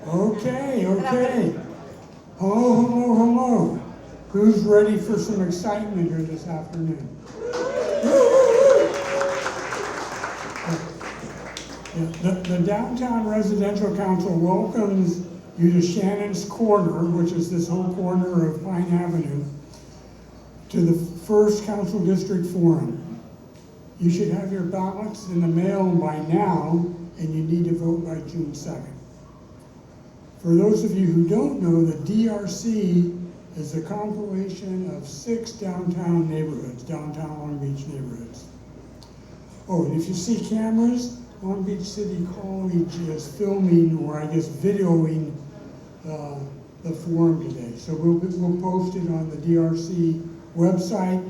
Okay. Hello. Who's ready for some excitement here this afternoon? The Downtown Residential Council welcomes you to Shannon's Corner, which is this whole corner of Pine Avenue, to the first Council District Forum. You should have your ballots in the mail by now, and you need to vote by June 2nd. For those of you who don't know, the DRC is a compilation of 6 downtown neighborhoods, downtown Long Beach neighborhoods. Oh, and if you see cameras, Long Beach City College is filming, or I guess videoing, the forum today. So we'll post it on the DRC website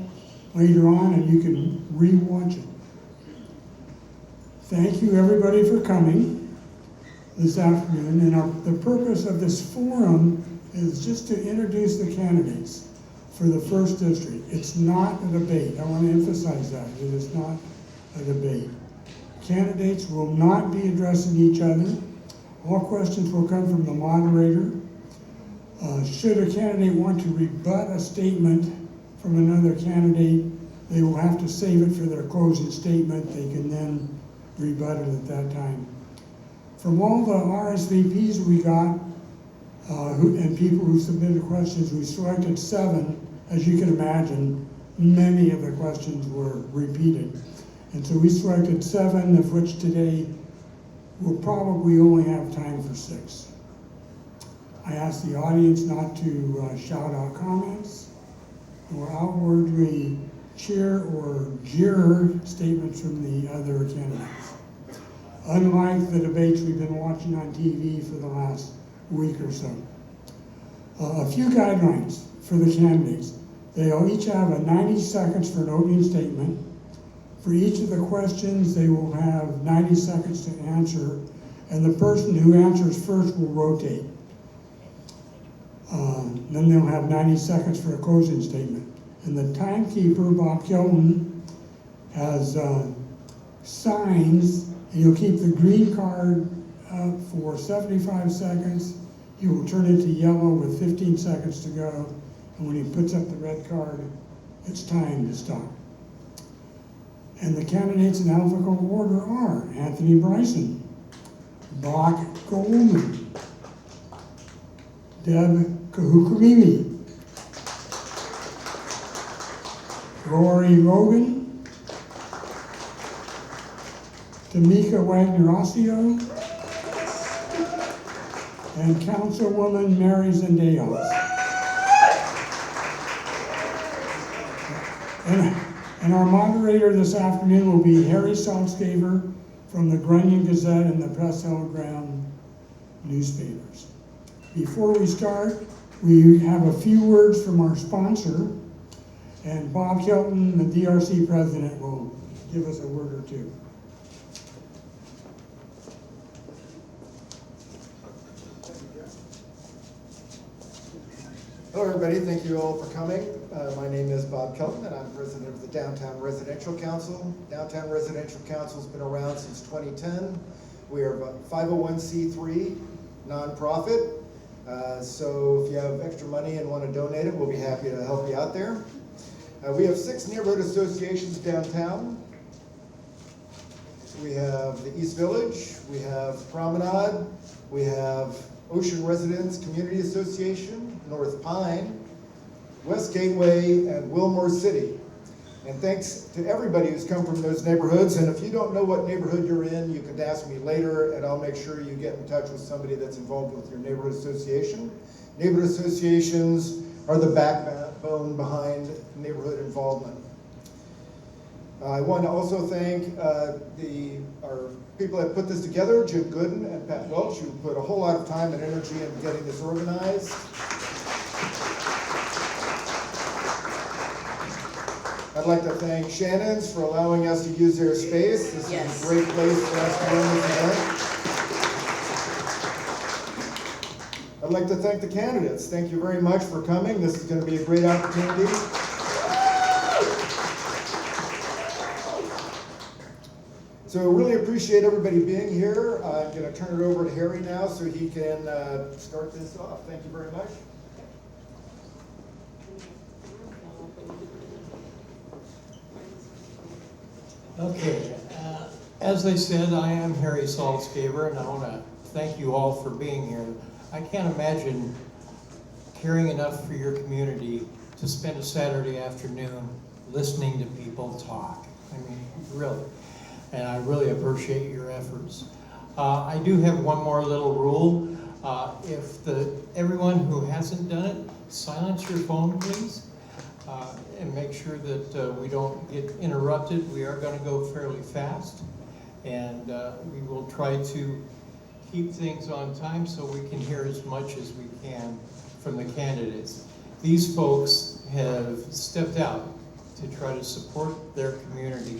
later on, and you can re-watch it. Thank you everybody for coming this afternoon, and the purpose of this forum is just to introduce the candidates for the first district. It's not a debate. I want to emphasize that. It is not a debate. Candidates will not be addressing each other. All questions will come from the moderator. Should a candidate want to rebut a statement from another candidate, they will have to save it for their closing statement. They can then rebut it at that time. From all the RSVPs we got, and people who submitted questions, we selected 7. As you can imagine, many of the questions were repeated. And so we selected 7, of which today we'll probably only have time for 6. I asked the audience not to shout out comments or outwardly cheer or jeer statements from the other candidates. Unlike the debates we've been watching on TV for the last week or so. A few guidelines for the candidates. They'll each have a 90 seconds for an opening statement. For each of the questions, they will have 90 seconds to answer, and the person who answers first will rotate. Then they'll have 90 seconds for a closing statement. And the timekeeper, Bob Kelton, has signs, and he'll keep the green card up for 75 seconds. He will turn it to yellow with 15 seconds to go. And when he puts up the red card, it's time to stop. And the candidates in alphabetical order are Anthony Bryson, Bach Goldman, Deb Kahukulimi, Rory Logan, Tamika Wagner-Ossio, and Councilwoman Mary Zendejas. And our moderator this afternoon will be Harry Salzgaver from the Grunion Gazette and the Press Telegram newspapers. Before we start, we have a few words from our sponsor, and Bob Kelton, the DRC president, will give us a word or two. Hello everybody, thank you all for coming. My name is Bob Kelton and I'm president of the Downtown Residential Council. Downtown Residential Council has been around since 2010. We are a 501c3 nonprofit. So if you have extra money and want to donate it, we'll be happy to help you out there. We have 6 neighborhood associations downtown. We have the East Village, we have Promenade, we have Ocean Residents Community Association, North Pine, West Gateway, and Wilmore City. And thanks to everybody who's come from those neighborhoods. And if you don't know what neighborhood you're in, you can ask me later and I'll make sure you get in touch with somebody that's involved with your neighborhood association. Neighborhood associations are the backbone behind neighborhood involvement. I want to also thank our people that put this together, Jim Gooden and Pat Welch, who put a whole lot of time and energy into getting this organized. I'd like to thank Shannon's for allowing us to use their space. This is a great place for us to run this event. I'd like to thank the candidates. Thank you very much for coming. This is going to be a great opportunity. So really appreciate everybody being here. I'm going to turn it over to Harry now so he can start this off. Thank you very much. Okay, as they said, I am Harry Saltzgaber, and I want to thank you all for being here. I can't imagine caring enough for your community to spend a Saturday afternoon listening to people talk. I mean, really. And I really appreciate your efforts. I do have one more little rule. Everyone who hasn't done it, silence your phone, please. And make sure that we don't get interrupted. We are going to go fairly fast, and we will try to keep things on time so we can hear as much as we can from the candidates. These folks have stepped out to try to support their community,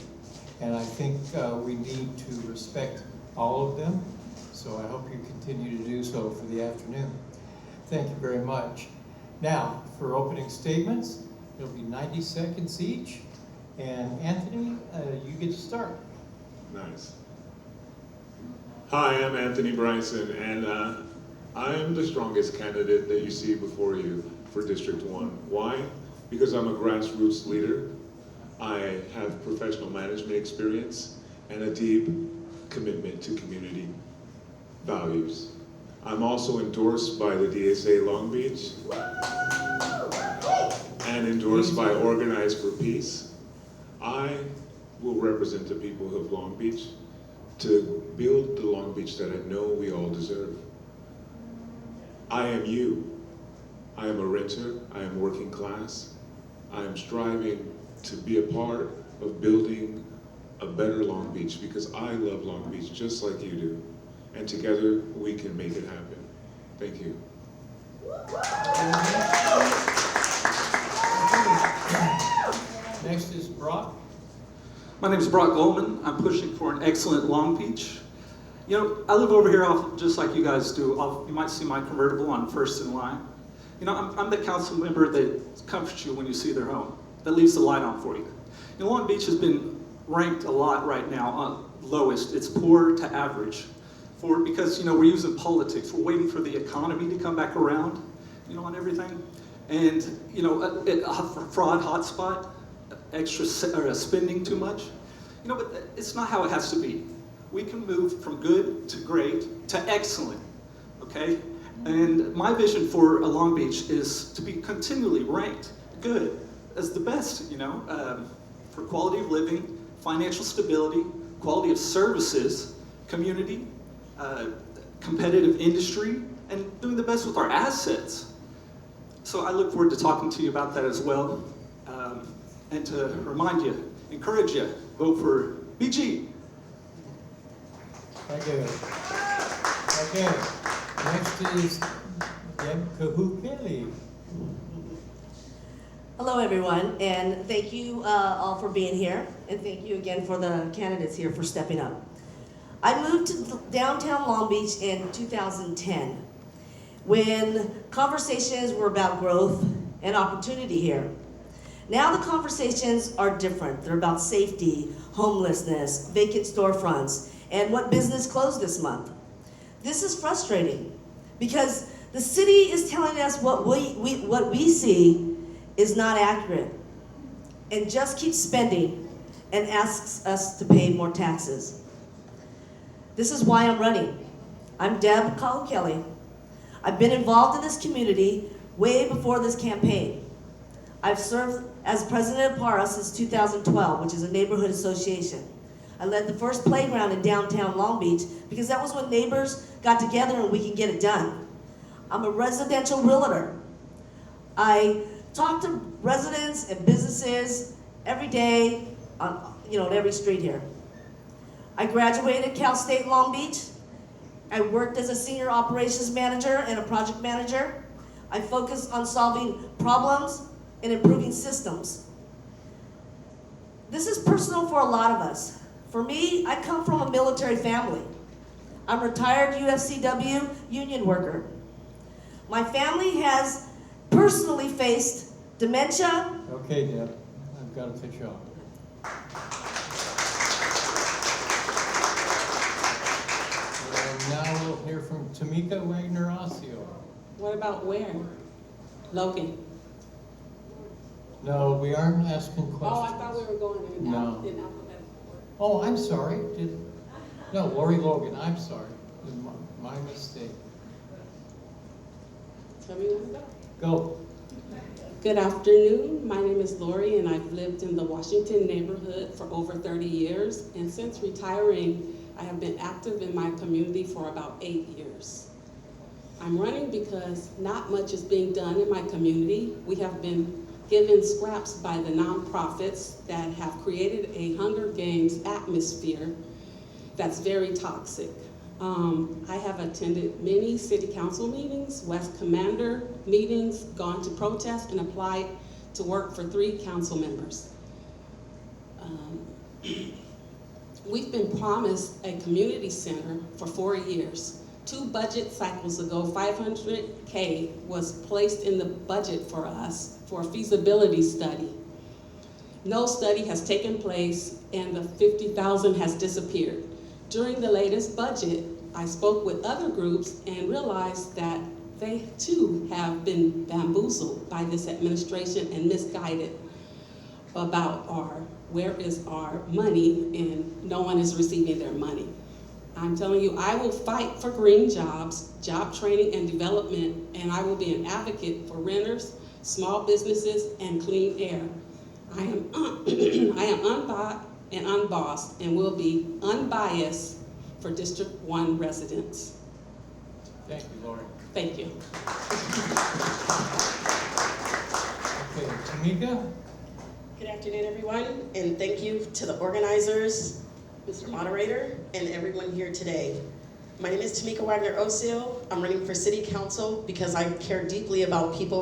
and I think we need to respect all of them, so I hope you continue to do so for the afternoon. Thank you very much. Now, for opening statements, it'll be 90 seconds each. And Anthony, you get to start. Nice. Hi, I'm Anthony Bryson, and I'm the strongest candidate that you see before you for District 1. Why? Because I'm a grassroots leader. I have professional management experience and a deep commitment to community values. I'm also endorsed by the DSA Long Beach and endorsed by Organize for Peace. I will represent the people of Long Beach to build the Long Beach that I know we all deserve. I am you. I am a renter. I am working class. I am striving to be a part of building a better Long Beach because I love Long Beach just like you do. And together we can make it happen. Thank you. Next is Brock. My name is Brock Goldman. I'm pushing for an excellent Long Beach. You know, I live over here just like you guys do. You might see my convertible on First in Line. You know, I'm the council member that comforts you when you see their home, that leaves the light on for you. You know, Long Beach has been ranked a lot right now on lowest. It's poor to average. Because, you know, we're using politics. We're waiting for the economy to come back around, you know, on everything. And, you know, a fraud hotspot, extra spending too much. You know, but it's not how it has to be. We can move from good to great to excellent, okay? And my vision for Long Beach is to be continually ranked good as the best, you know, for quality of living, financial stability, quality of services, community, competitive industry, and doing the best with our assets. So I look forward to talking to you about that as well, and to remind you, encourage you, vote for BG. Thank you. Okay, next is Deb Kahukeli. Hello, everyone, and thank you all for being here, and thank you again for the candidates here for stepping up. I moved to downtown Long Beach in 2010 when conversations were about growth and opportunity here. Now the conversations are different. They're about safety, homelessness, vacant storefronts, and what business closed this month. This is frustrating because the city is telling us what we see is not accurate and just keeps spending and asks us to pay more taxes. This is why I'm running. I'm Deb Kahukeli. I've been involved in this community way before this campaign. I've served as president of PARA since 2012, which is a neighborhood association. I led the first playground in downtown Long Beach because that was when neighbors got together and we can get it done. I'm a residential realtor. I talk to residents and businesses every day on every street here. I graduated Cal State Long Beach. I worked as a senior operations manager and a project manager. I focused on solving problems and improving systems. This is personal for a lot of us. For me, I come from a military family. I'm a retired UFCW union worker. My family has personally faced dementia. Okay, Deb, I've got to pitch off. Tamika Wagner-Osseo. What about where? Logan. No, we aren't asking questions. Oh, I thought we were going in No. alphabetical order. Oh, I'm sorry. No, Lori Logan, I'm sorry. My mistake. Tell me when to go. Go. Good afternoon. My name is Lori, and I've lived in the Washington neighborhood for over 30 years. And since retiring, I have been active in my community for about 8 years. I'm running because not much is being done in my community. We have been given scraps by the nonprofits that have created a Hunger Games atmosphere that's very toxic. I have attended many city council meetings, West Commander meetings, gone to protest, and applied to work for 3 council members. We've been promised a community center for 4 years. 2 budget cycles ago, $500K was placed in the budget for us for a feasibility study. No study has taken place, and the $50,000 has disappeared. During the latest budget, I spoke with other groups and realized that they too have been bamboozled by this administration and misguided about where is our money, and no one is receiving their money. I'm telling you, I will fight for green jobs, job training and development, and I will be an advocate for renters, small businesses, and clean air. I am unbossed and will be unbiased for District 1 residents. Thank you, Lori. Thank you. Okay, Tamika? Good afternoon, everyone, and thank you to the organizers, Mr. Moderator, and everyone here today. My name is Tamika Wagner-Osseo. I'm running for City Council because I care deeply about what people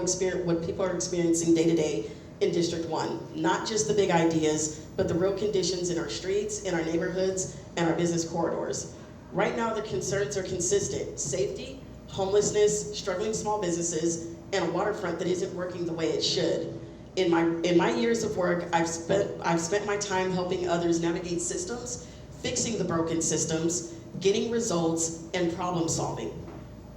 are experiencing day to day in District 1. Not just the big ideas, but the real conditions in our streets, in our neighborhoods, and our business corridors. Right now, the concerns are consistent: safety, homelessness, struggling small businesses, and a waterfront that isn't working the way it should. In my years of work, I've spent my time helping others navigate systems, fixing the broken systems, getting results, and problem solving.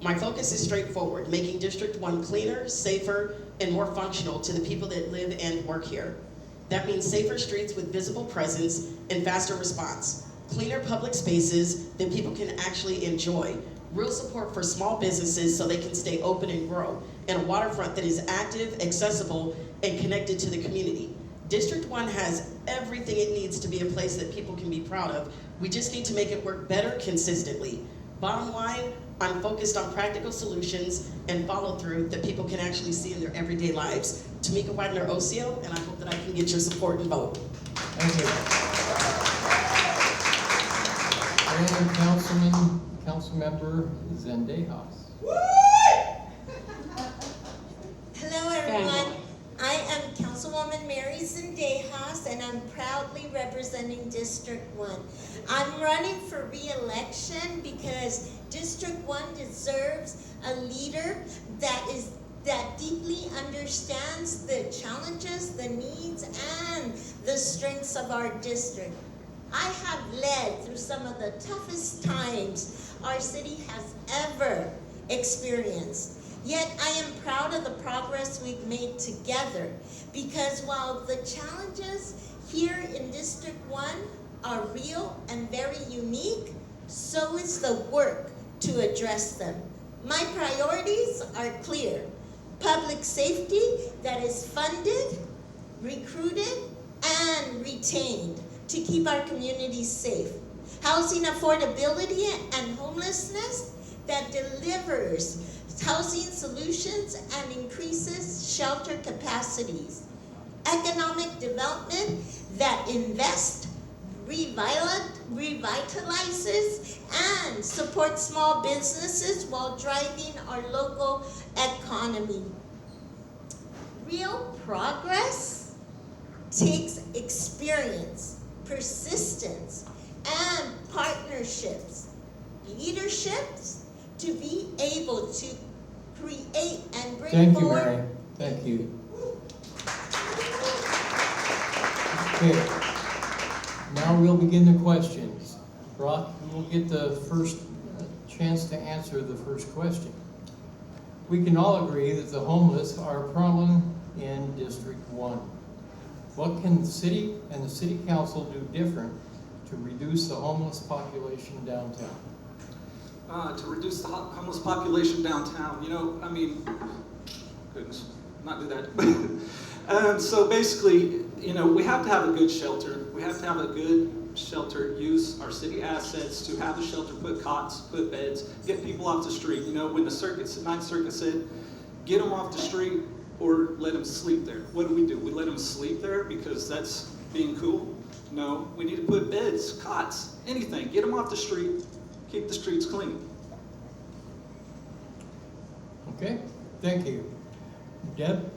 My focus is straightforward: making District 1 cleaner, safer, and more functional to the people that live and work here. That means safer streets with visible presence and faster response, cleaner public spaces that people can actually enjoy, real support for small businesses so they can stay open and grow, and a waterfront that is active, accessible, and connected to the community. District 1 has everything it needs to be a place that people can be proud of. We just need to make it work better consistently. Bottom line, I'm focused on practical solutions and follow through that people can actually see in their everyday lives. Tamika Wagner-Osseo, and I hope that I can get your support and vote. Thank you. And Councilmember Zendejas. Hello, everyone. I am Councilwoman Mary Zendejas, and I'm proudly representing District 1. I'm running for re-election because District 1 deserves a leader that deeply understands the challenges, the needs, and the strengths of our district. I have led through some of the toughest times our city has ever experienced. Yet I am proud of the progress we've made together, because while the challenges here in District 1 are real and very unique, so is the work to address them. My priorities are clear: public safety that is funded, recruited, and retained to keep our communities safe; housing affordability and homelessness that delivers housing solutions and increases shelter capacities; economic development that invests, revitalizes, and supports small businesses while driving our local economy. Real progress takes experience, persistence, and partnerships, leaderships to be able to create and bring Thank you, forward. Mary. Thank you. Okay. Now we'll begin the questions. Brock, you will get the first chance to answer the first question. We can all agree that the homeless are a problem in District 1. What can the city and the city council do different to reduce the homeless population downtown? To reduce the homeless population downtown, goodness, not do that. So basically, we have to have a good shelter. We have to have a good shelter, use our city assets to have a shelter, put cots, put beds, get people off the street. When the Ninth Circuit said, get them off the street or let them sleep there. What do? We let them sleep there because that's being cool? No, we need to put beds, cots, anything. Get them off the street, keep the streets clean. Okay, thank you. Deb?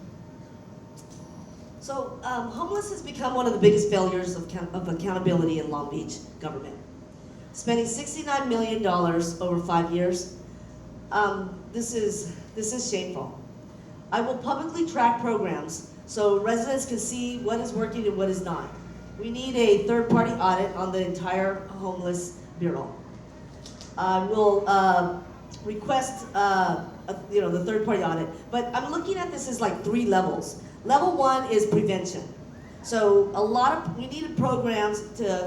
So homeless has become one of the biggest failures of accountability in Long Beach government. Spending $69 million over 5 years, this is shameful. I will publicly track programs so residents can see what is working and what is not. We need a third-party audit on the entire homeless bureau. I will request the third-party audit, but I'm looking at this as like 3 levels. Level 1 is prevention. So we needed programs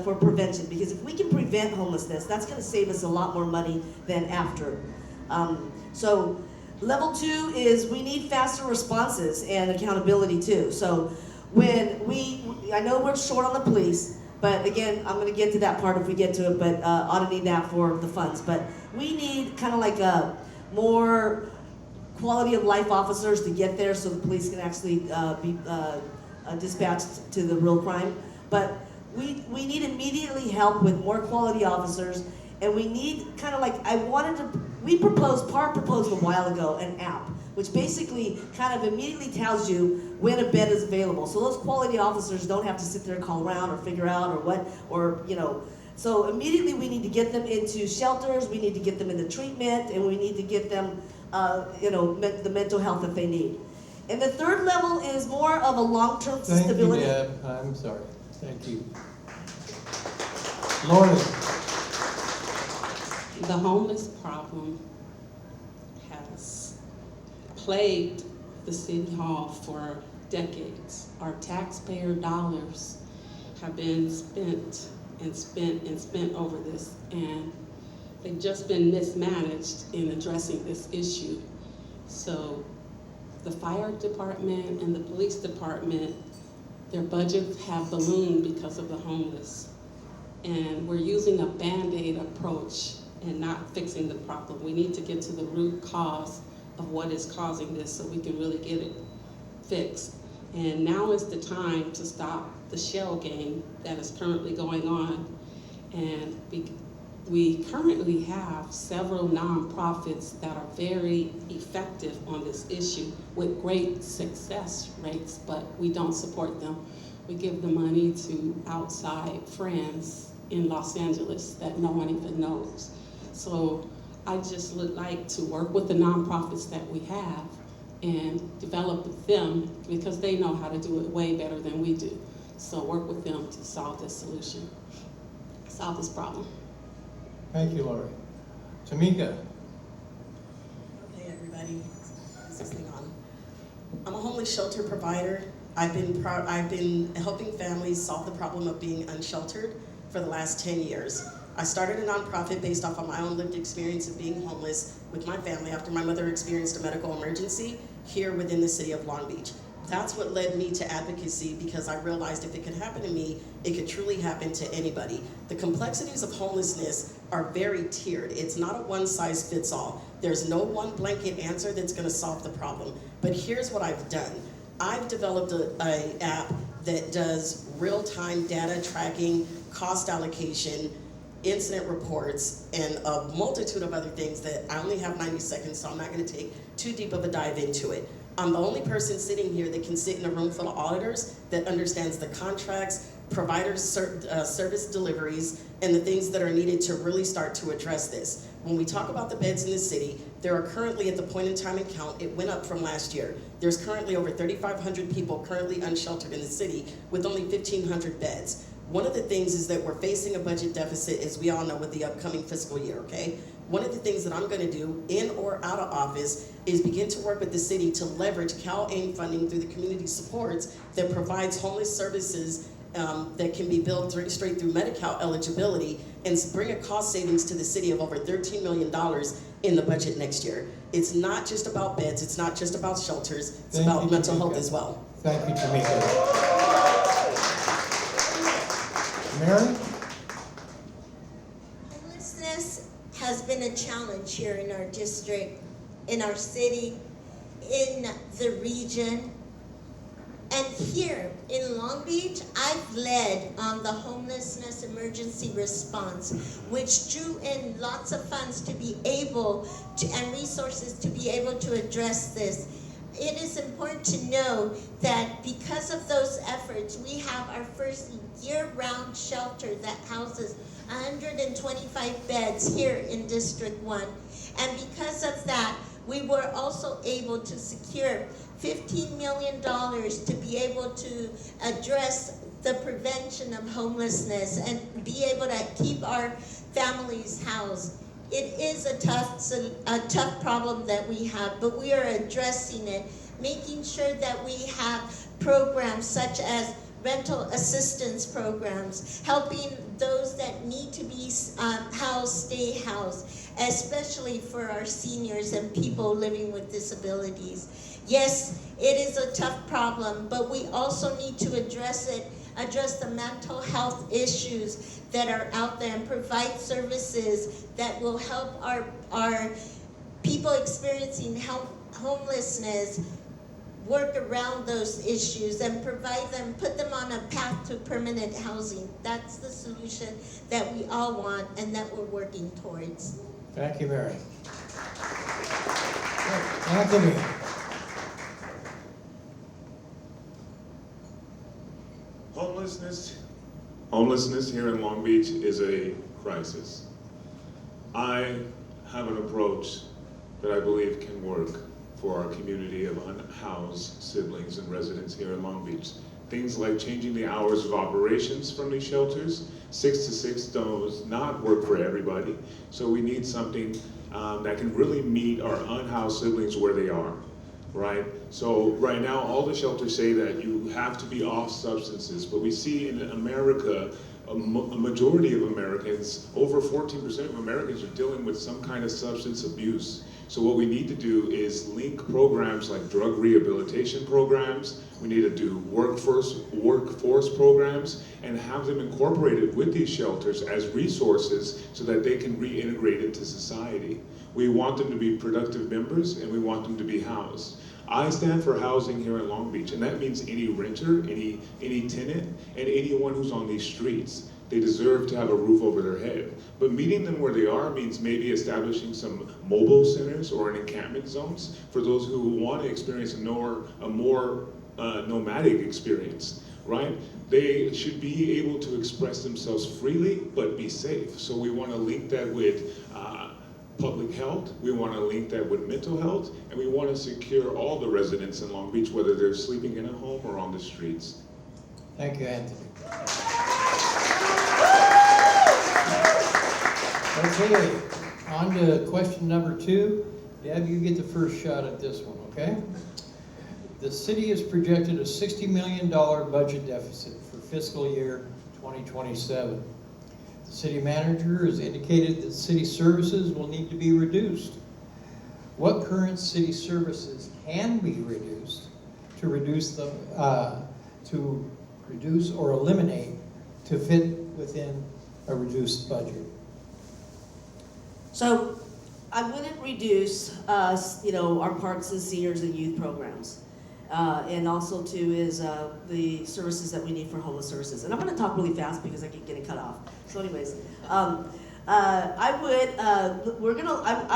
for prevention, because if we can prevent homelessness, that's going to save us a lot more money than after. So level 2 is we need faster responses and accountability too. So when I know we're short on the police, but again, I'm going to get to that part if we get to it, but ought to need that for the funds. But we need kind of like a more quality of life officers to get there so the police can actually be dispatched to the real crime. But we need immediately help with more quality officers, and we need kind of like, PAR proposed a while ago an app, which basically kind of immediately tells you when a bed is available. So those quality officers don't have to sit there and call around or figure out So immediately we need to get them into shelters, we need to get them into treatment, and we need to get them the mental health that they need. And the third level is more of a long-term stability. Thank you, Deb. I'm sorry. Thank you. Lauren. The homeless problem has plagued the city hall for decades. Our taxpayer dollars have been spent and spent and spent over this, and they've just been mismanaged in addressing this issue. So the fire department and the police department, their budgets have ballooned because of the homeless. And we're using a Band-Aid approach and not fixing the problem. We need to get to the root cause of what is causing this so we can really get it fixed. And now is the time to stop the shell game that is currently going on. And we currently have several nonprofits that are very effective on this issue with great success rates, but we don't support them. We give the money to outside friends in Los Angeles that no one even knows. So I just would like to work with the nonprofits that we have and develop with them, because they know how to do it way better than we do. So work with them to solve this problem. Thank you, Lori. Tamika. Hey everybody, is this thing on? I'm a homeless shelter provider. I've been helping families solve the problem of being unsheltered for the last 10 years. I started a nonprofit based off of my own lived experience of being homeless with my family after my mother experienced a medical emergency here within the city of Long Beach. That's what led me to advocacy, because I realized if it could happen to me, it could truly happen to anybody. The complexities of homelessness are very tiered. It's not a one-size-fits-all. There's no one blanket answer that's gonna solve the problem. But here's what I've done. I've developed an app that does real-time data tracking, cost allocation, incident reports, and a multitude of other things that I only have 90 seconds, so I'm not gonna take too deep of a dive into it. I'm the only person sitting here that can sit in a room full of auditors that understands the contracts, providers' service deliveries, and the things that are needed to really start to address this. When we talk about the beds in the city, there are currently, at the point in time and count, it went up from last year. There's currently over 3,500 people currently unsheltered in the city with only 1,500 beds. One of the things is that we're facing a budget deficit, as we all know, with the upcoming fiscal year, okay? One of the things that I'm gonna do, in or out of office, is begin to work with the city to leverage CalAIM funding through the community supports that provides homeless services that can be billed straight through Medi-Cal eligibility, and bring a cost savings to the city of over $13 million in the budget next year. It's not just about beds, it's not just about shelters, it's Thank about you, mental Tamika. health as well. Thank you, Tamika. Mary? Homelessness has been a challenge here in our district, in our city, in the region. And here in Long Beach, I've led on the homelessness emergency response, which drew in lots of funds to be able to, and resources to be able to address this. It is important to know that because of those efforts, we have our first year-round shelter that houses 125 beds here in District 1. And because of that, we were also able to secure $15 million to be able to address the prevention of homelessness and be able to keep our families housed. It is a tough problem that we have, but we are addressing it, making sure that we have programs such as rental assistance programs, helping those that need to be housed stay housed, especially for our seniors and people living with disabilities. Yes, it is a tough problem, but we also need to address it, address the mental health issues that are out there, and provide services that will help our people experiencing homelessness work around those issues and provide them, put them on a path to permanent housing. That's the solution that we all want and that we're working towards. Thank you, Mary. Anthony? Homelessness here in Long Beach is a crisis. I have an approach that I believe can work for our community of unhoused siblings and residents here in Long Beach. Things like changing the hours of operations from these shelters. 6 to 6 does not work for everybody. So we need something that can really meet our unhoused siblings where they are, right? So right now, all the shelters say that you have to be off substances, but we see in America, a majority of Americans, over 14% of Americans are dealing with some kind of substance abuse. So what we need to do is link programs like drug rehabilitation programs. We need to do workforce programs and have them incorporated with these shelters as resources so that they can reintegrate into society. We want them to be productive members and we want them to be housed. I stand for housing here in Long Beach, and that means any renter, any tenant, and anyone who's on these streets. They deserve to have a roof over their head. But meeting them where they are means maybe establishing some mobile centers or an encampment zones for those who want to experience a more nomadic experience, right? They should be able to express themselves freely, but be safe. So we want to link that with public health, we want to link that with mental health, and we want to secure all the residents in Long Beach, whether they're sleeping in a home or on the streets. Thank you, Anthony. Okay, on to question number 2. Deb, you get the first shot at this one, okay? The city has projected a $60 million budget deficit for fiscal year 2027. The city manager has indicated that city services will need to be reduced. What current city services can be reduced to reduce or eliminate to fit within a reduced budget? So I wouldn't reduce, our parks and seniors and youth programs. And also too is the services that we need for homeless services. And I'm gonna talk really fast because I keep getting cut off. So anyways, I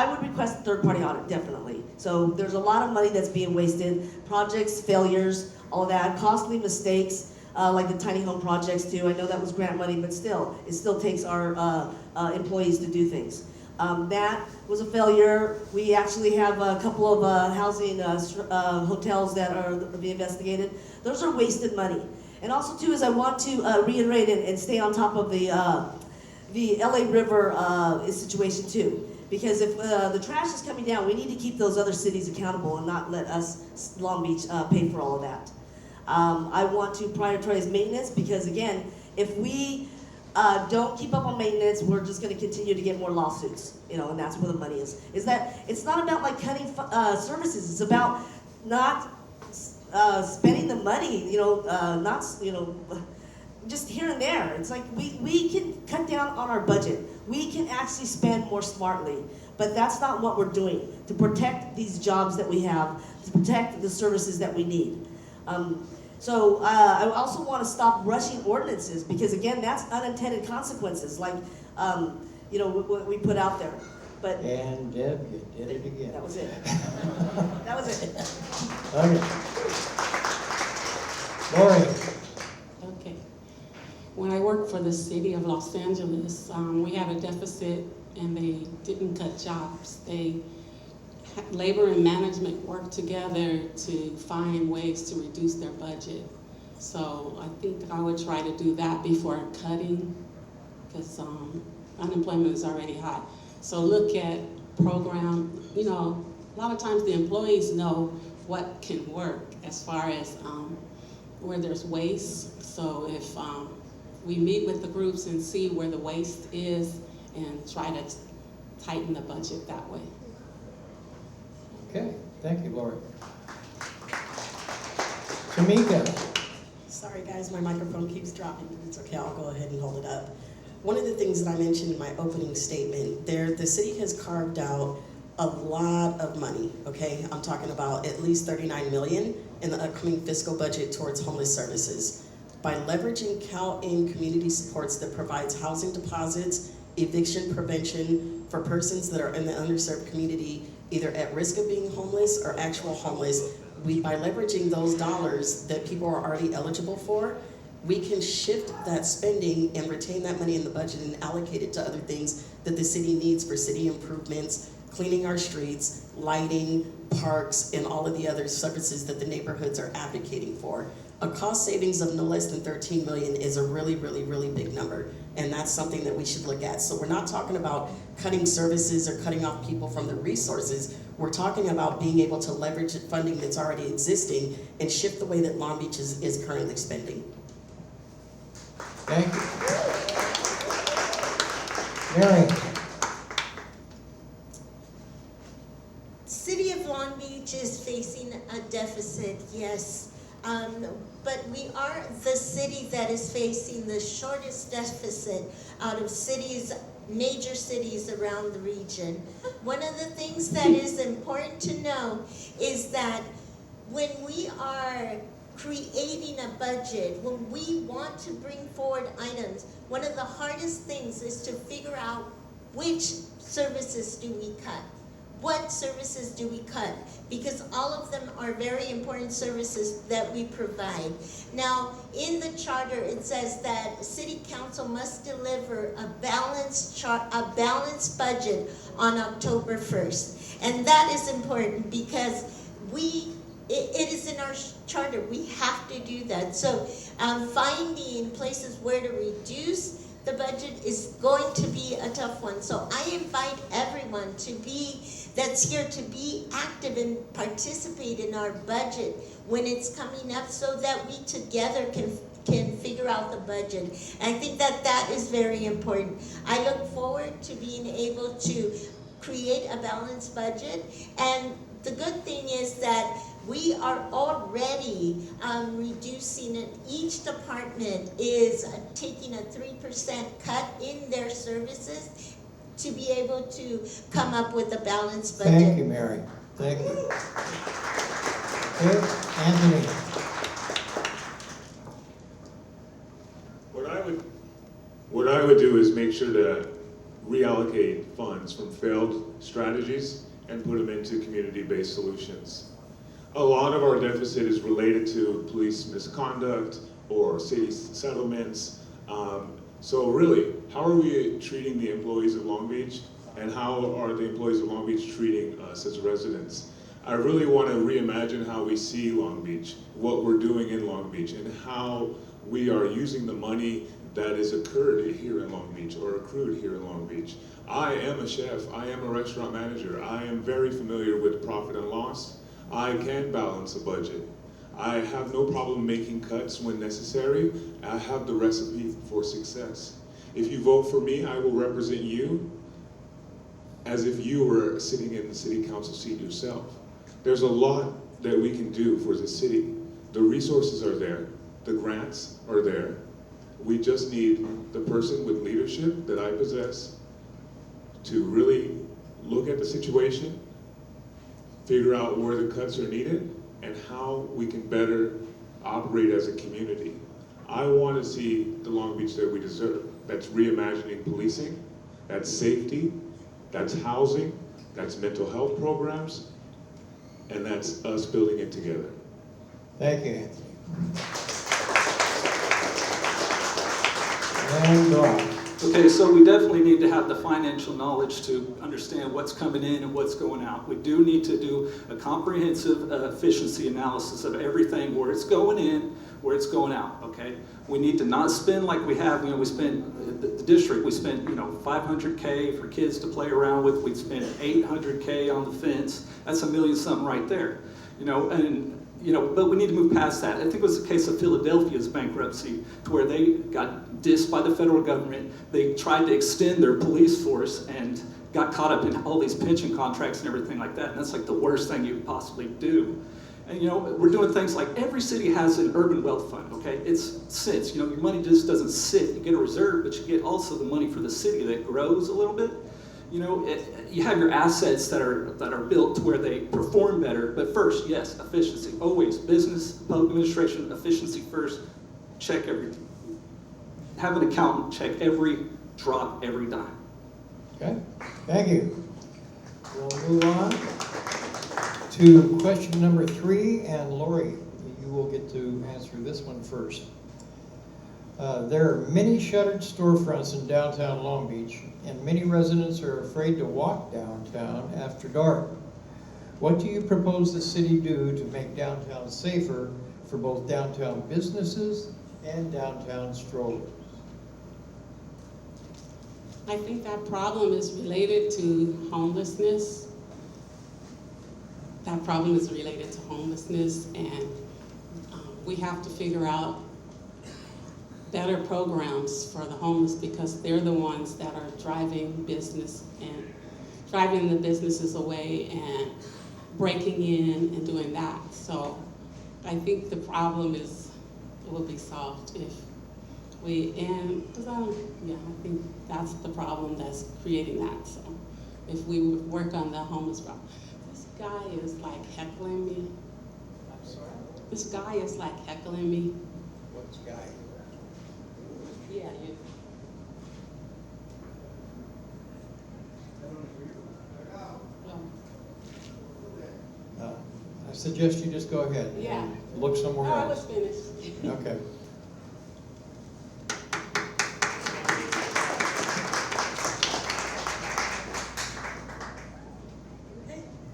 would request a third-party audit, definitely. So there's a lot of money that's being wasted, projects, failures, all that, costly mistakes, like the tiny home projects too. I know that was grant money, but still, it still takes our employees to do things. That was a failure. We actually have a couple of housing hotels that are being investigated. Those are wasted money. And also too is I want to reiterate and stay on top of the LA River situation too. Because if the trash is coming down, we need to keep those other cities accountable and not let us, Long Beach, pay for all of that. I want to prioritize maintenance because, again, if we don't keep up on maintenance, we're just going to continue to get more lawsuits, and that's where the money is. Is that it's not about like cutting services. It's about not spending the money, not, just here and there. It's like we can cut down on our budget. We can actually spend more smartly, but that's not what we're doing to protect these jobs that we have, to protect the services that we need. So I also want to stop rushing ordinances because, again, that's unintended consequences, like what we put out there. But And Deb, you did it again. that was it. That was it. Okay. Lori. Okay. When I worked for the city of Los Angeles, we had a deficit and they didn't cut jobs. Labor and management worked together to find ways to reduce their budget. So I think I would try to do that before cutting, because unemployment is already high. So look at program, a lot of times the employees know what can work as far as where there's waste. So if we meet with the groups and see where the waste is and try to tighten the budget that way. Okay, thank you, Lori. Tamika. Sorry guys, my microphone keeps dropping, but it's okay, I'll go ahead and hold it up. One of the things that I mentioned in my opening statement, the city has carved out a lot of money, okay? I'm talking about at least $39 million in the upcoming fiscal budget towards homeless services. By leveraging CalAIM community supports that provides housing deposits, eviction prevention for persons that are in the underserved community, either at risk of being homeless or actual homeless, by leveraging those dollars that people are already eligible for, we can shift that spending and retain that money in the budget and allocate it to other things that the city needs for city improvements, cleaning our streets, lighting, parks, and all of the other services that the neighborhoods are advocating for. A cost savings of no less than $13 million is a really, really, really big number, and that's something that we should look at. So we're not talking about cutting services or cutting off people from the resources. We're talking about being able to leverage funding that's already existing and shift the way that Long Beach is currently spending. Thank you. Mary. City of Long Beach is facing a deficit, yes. But we are the city that is facing the shortest deficit out of cities, major cities around the region. One of the things that is important to know is that when we are creating a budget, when we want to bring forward items, one of the hardest things is to figure out which services do we cut. What services do we cut? Because all of them are very important services that we provide. Now, in the charter, it says that City Council must deliver a balanced budget on October 1st. And that is important because it is in our charter. We have to do that. So finding places where to reduce the budget is going to be a tough one. So I invite everyone that's here to be active and participate in our budget when it's coming up so that we together can figure out the budget. And I think that is very important. I look forward to being able to create a balanced budget. And the good thing is that we are already reducing it. Each department is taking a 3% cut in their services to be able to come up with a balanced budget. Thank you, Mary. Thank you. Okay, Anthony. What I would do is make sure to reallocate funds from failed strategies and put them into community-based solutions. A lot of our deficit is related to police misconduct or city settlements. So really, how are we treating the employees of Long Beach, and how are the employees of Long Beach treating us as residents? I really want to reimagine how we see Long Beach, what we're doing in Long Beach, and how we are using the money that is occurred here in Long Beach or accrued here in Long Beach. I am a chef, I am a restaurant manager, I am very familiar with profit and loss. I can balance a budget. I have no problem making cuts when necessary. I have the recipe for success. If you vote for me, I will represent you as if you were sitting in the city council seat yourself. There's a lot that we can do for the city. The resources are there, the grants are there. We just need the person with leadership that I possess to really look at the situation, figure out where the cuts are needed, and how we can better operate as a community. I want to see the Long Beach that we deserve. That's reimagining policing, that's safety, that's housing, that's mental health programs, and that's us building it together. Thank you, Anthony. And Brock. Okay, so we definitely need to have the financial knowledge to understand what's coming in and what's going out. We do need to do a comprehensive efficiency analysis of everything, where it's going in, where it's going out, okay? We need to not spend like we have, we spend, the district, we spent, $500K for kids to play around with, we spent $800K on the fence, that's $1 million something right there, but we need to move past that. I think it was the case of Philadelphia's bankruptcy, to where they got dissed by the federal government. They tried to extend their police force and got caught up in all these pension contracts and everything like that. And that's like the worst thing you could possibly do. And we're doing things like every city has an urban wealth fund, okay? It sits, your money just doesn't sit. You get a reserve, but you get also the money for the city that grows a little bit. You have your assets that are built to where they perform better, but first, yes, efficiency, always. Business, public administration, efficiency first, check everything. Have an accountant check every drop, every dime. Okay, thank you. We'll move on to question number 3, and Lori, you will get to answer this one first. There are many shuttered storefronts in downtown Long Beach, and many residents are afraid to walk downtown after dark. What do you propose the city do to make downtown safer for both downtown businesses and downtown strollers? I think that problem is related to homelessness. That problem is related to homelessness, and we have to figure out better programs for the homeless, because they're the ones that are driving business and driving the businesses away and breaking in and doing that. So I think the problem will be solved if I think that's the problem that's creating that. So if we would work on the homeless problem. This guy is like heckling me. I'm sorry? This guy is like heckling me. What's guy? Yeah, you. I suggest you just go ahead. Yeah. And look somewhere I was else. finished. Okay.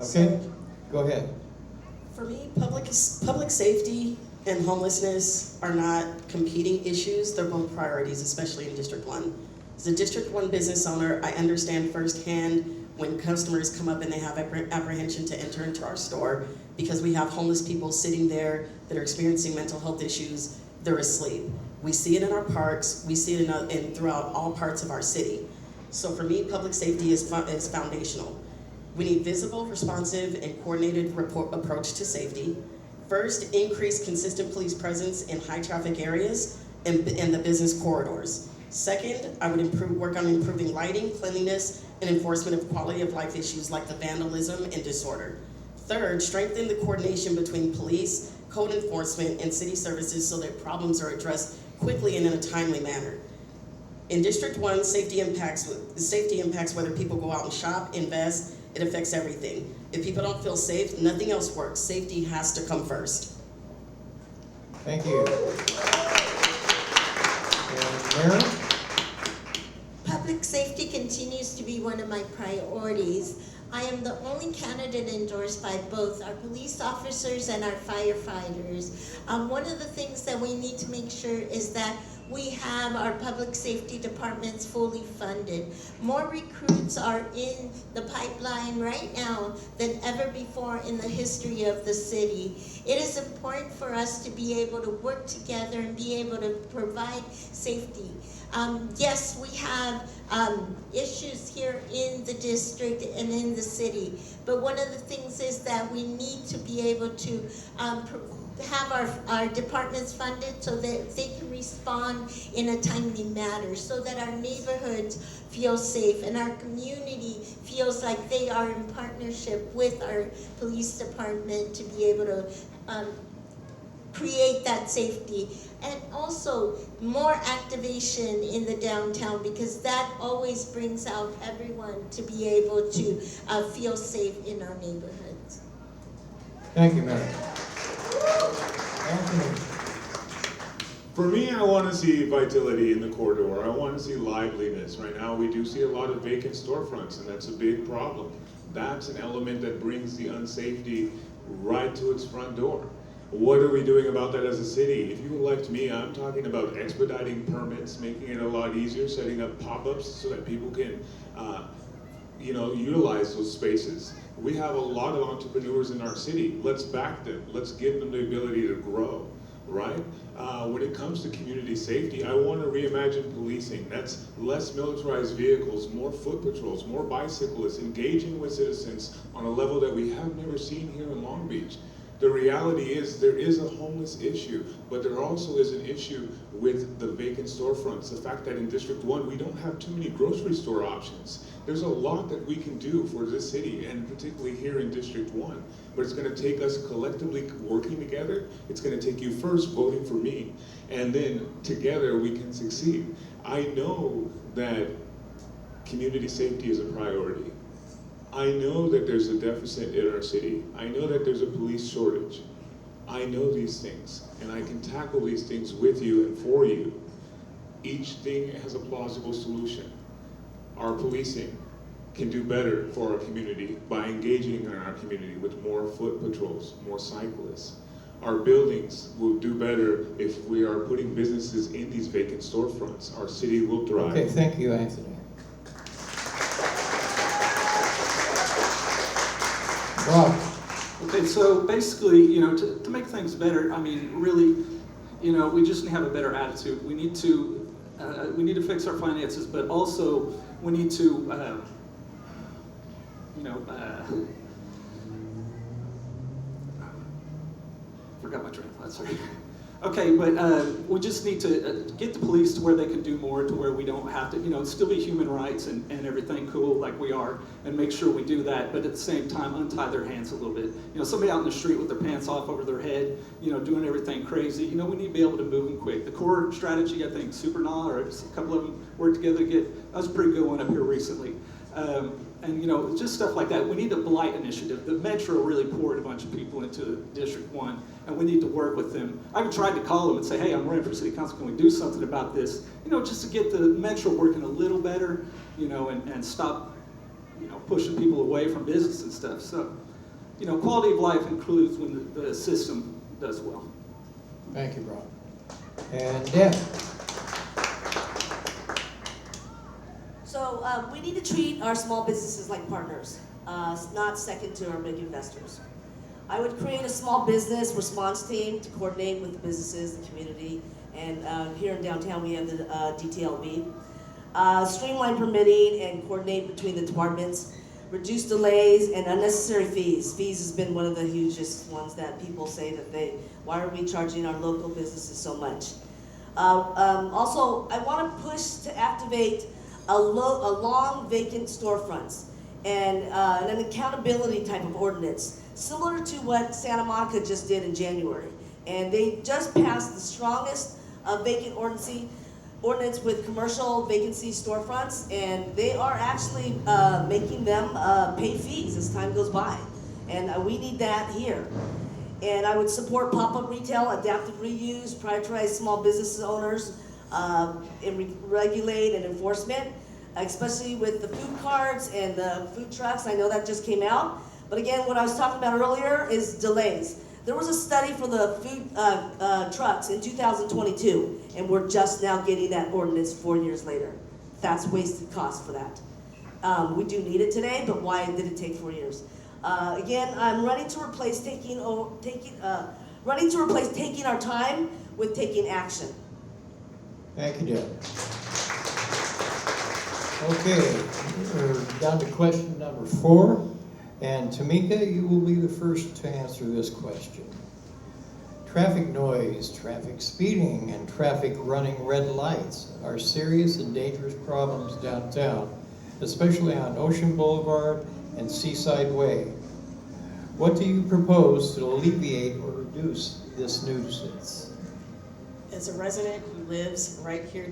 Okay, go ahead. For me, public safety and homelessness are not competing issues. They're both priorities, especially in District 1. As a District 1 business owner, I understand firsthand when customers come up and they have apprehension to enter into our store, because we have homeless people sitting there that are experiencing mental health issues. They're asleep. We see it in our parks. We see it in throughout all parts of our city. So for me, public safety is foundational. We need visible, responsive, and coordinated approach to safety. First, increase consistent police presence in high traffic areas and the business corridors. Second, I would work on improving lighting, cleanliness, and enforcement of quality of life issues like the vandalism and disorder. Third, strengthen the coordination between police, code enforcement, and city services so that problems are addressed quickly and in a timely manner. In District 1, safety impacts whether people go out and shop, invest. It affects everything. If people don't feel safe, nothing else works. Safety has to come first. Thank you. And Mary? Public safety continues to be one of my priorities. I am the only candidate endorsed by both our police officers and our firefighters. One of the things that we need to make sure is that we have our public safety departments fully funded. More recruits are in the pipeline right now than ever before in the history of the city. It is important for us to be able to work together and be able to provide safety. Yes, we have issues here in the district and in the city, but one of the things is that we need to be able to have our departments funded so that they can respond in a timely manner, so that our neighborhoods feel safe and our community feels like they are in partnership with our police department to be able to create that safety. And also more activation in the downtown, because that always brings out everyone to be able to feel safe in our neighborhoods. Thank you, Mary. Anthony. For me, I want to see vitality in the corridor. I want to see liveliness. Right now, we do see a lot of vacant storefronts, and that's a big problem. That's an element that brings the unsafety right to its front door. What are we doing about that as a city? If you elect me, I'm talking about expediting permits, making it a lot easier, setting up pop-ups so that people can, utilize those spaces. We have a lot of entrepreneurs in our city. Let's back them. Let's give them the ability to grow, right? When it comes to community safety, I want to reimagine policing. That's less militarized vehicles, more foot patrols, more bicyclists, engaging with citizens on a level that we have never seen here in Long Beach. The reality is there is a homeless issue, but there also is an issue with the vacant storefronts. The fact that in District 1, we don't have too many grocery store options. There's a lot that we can do for this city, and particularly here in District 1. But it's gonna take us collectively working together. It's gonna take you first voting for me, and then together we can succeed. I know that community safety is a priority. I know that there's a deficit in our city. I know that there's a police shortage. I know these things, and I can tackle these things with you and for you. Each thing has a plausible solution. Our policing can do better for our community by engaging in our community with more foot patrols, more cyclists. Our buildings will do better if we are putting businesses in these vacant storefronts. Our city will thrive. Okay, thank you, Anthony. Rob. Okay, so basically, to make things better, I mean, really, we just need to have a better attitude. We need to fix our finances, but also we need to, forgot my train of thought, sorry. Okay, but we just need to get the police to where they can do more, to where we don't have to, still be human rights and everything cool like we are, and make sure we do that, but at the same time untie their hands a little bit. Somebody out in the street with their pants off over their head, doing everything crazy, we need to be able to move them quick. The core strategy, I think, Supernaw, or a couple of them worked together to get, that was a pretty good one up here recently. And just stuff like that. We need a blight initiative. The Metro really poured a bunch of people into District 1, and we need to work with them. I even tried to call them and say, hey, I'm running for city council, can we do something about this? Just to get the Metro working a little better, and stop, pushing people away from business and stuff. So, quality of life includes when the system does well. Thank you, Rob. And Deb. So we need to treat our small businesses like partners, not second to our big investors. I would create a small business response team to coordinate with the businesses, the community, and here in downtown we have the DTLB. Streamline permitting and coordinate between the departments, reduce delays and unnecessary fees. Fees has been one of the hugest ones that people say that why are we charging our local businesses so much? Also, I want to push to activate a long vacant storefronts and an accountability type of ordinance, similar to what Santa Monica just did in January. And they just passed the strongest vacant ordinance with commercial vacancy storefronts, and they are actually making them pay fees as time goes by. And we need that here. And I would support pop-up retail, adaptive reuse, prioritize small business owners, and regulate and enforcement, especially with the food carts and the food trucks. I know that just came out. But again, what I was talking about earlier is delays. There was a study for the food trucks in 2022, and we're just now getting that ordinance 4 years later. That's wasted cost for that. We do need it today, but why did it take 4 years? Again, I'm running to replace taking our time with taking action. Thank you, Deb. Okay, we're down to question number 4. And Tamika, you will be the first to answer this question. Traffic noise, traffic speeding, and traffic running red lights are serious and dangerous problems downtown, especially on Ocean Boulevard and Seaside Way. What do you propose to alleviate or reduce this nuisance? As a resident who lives right here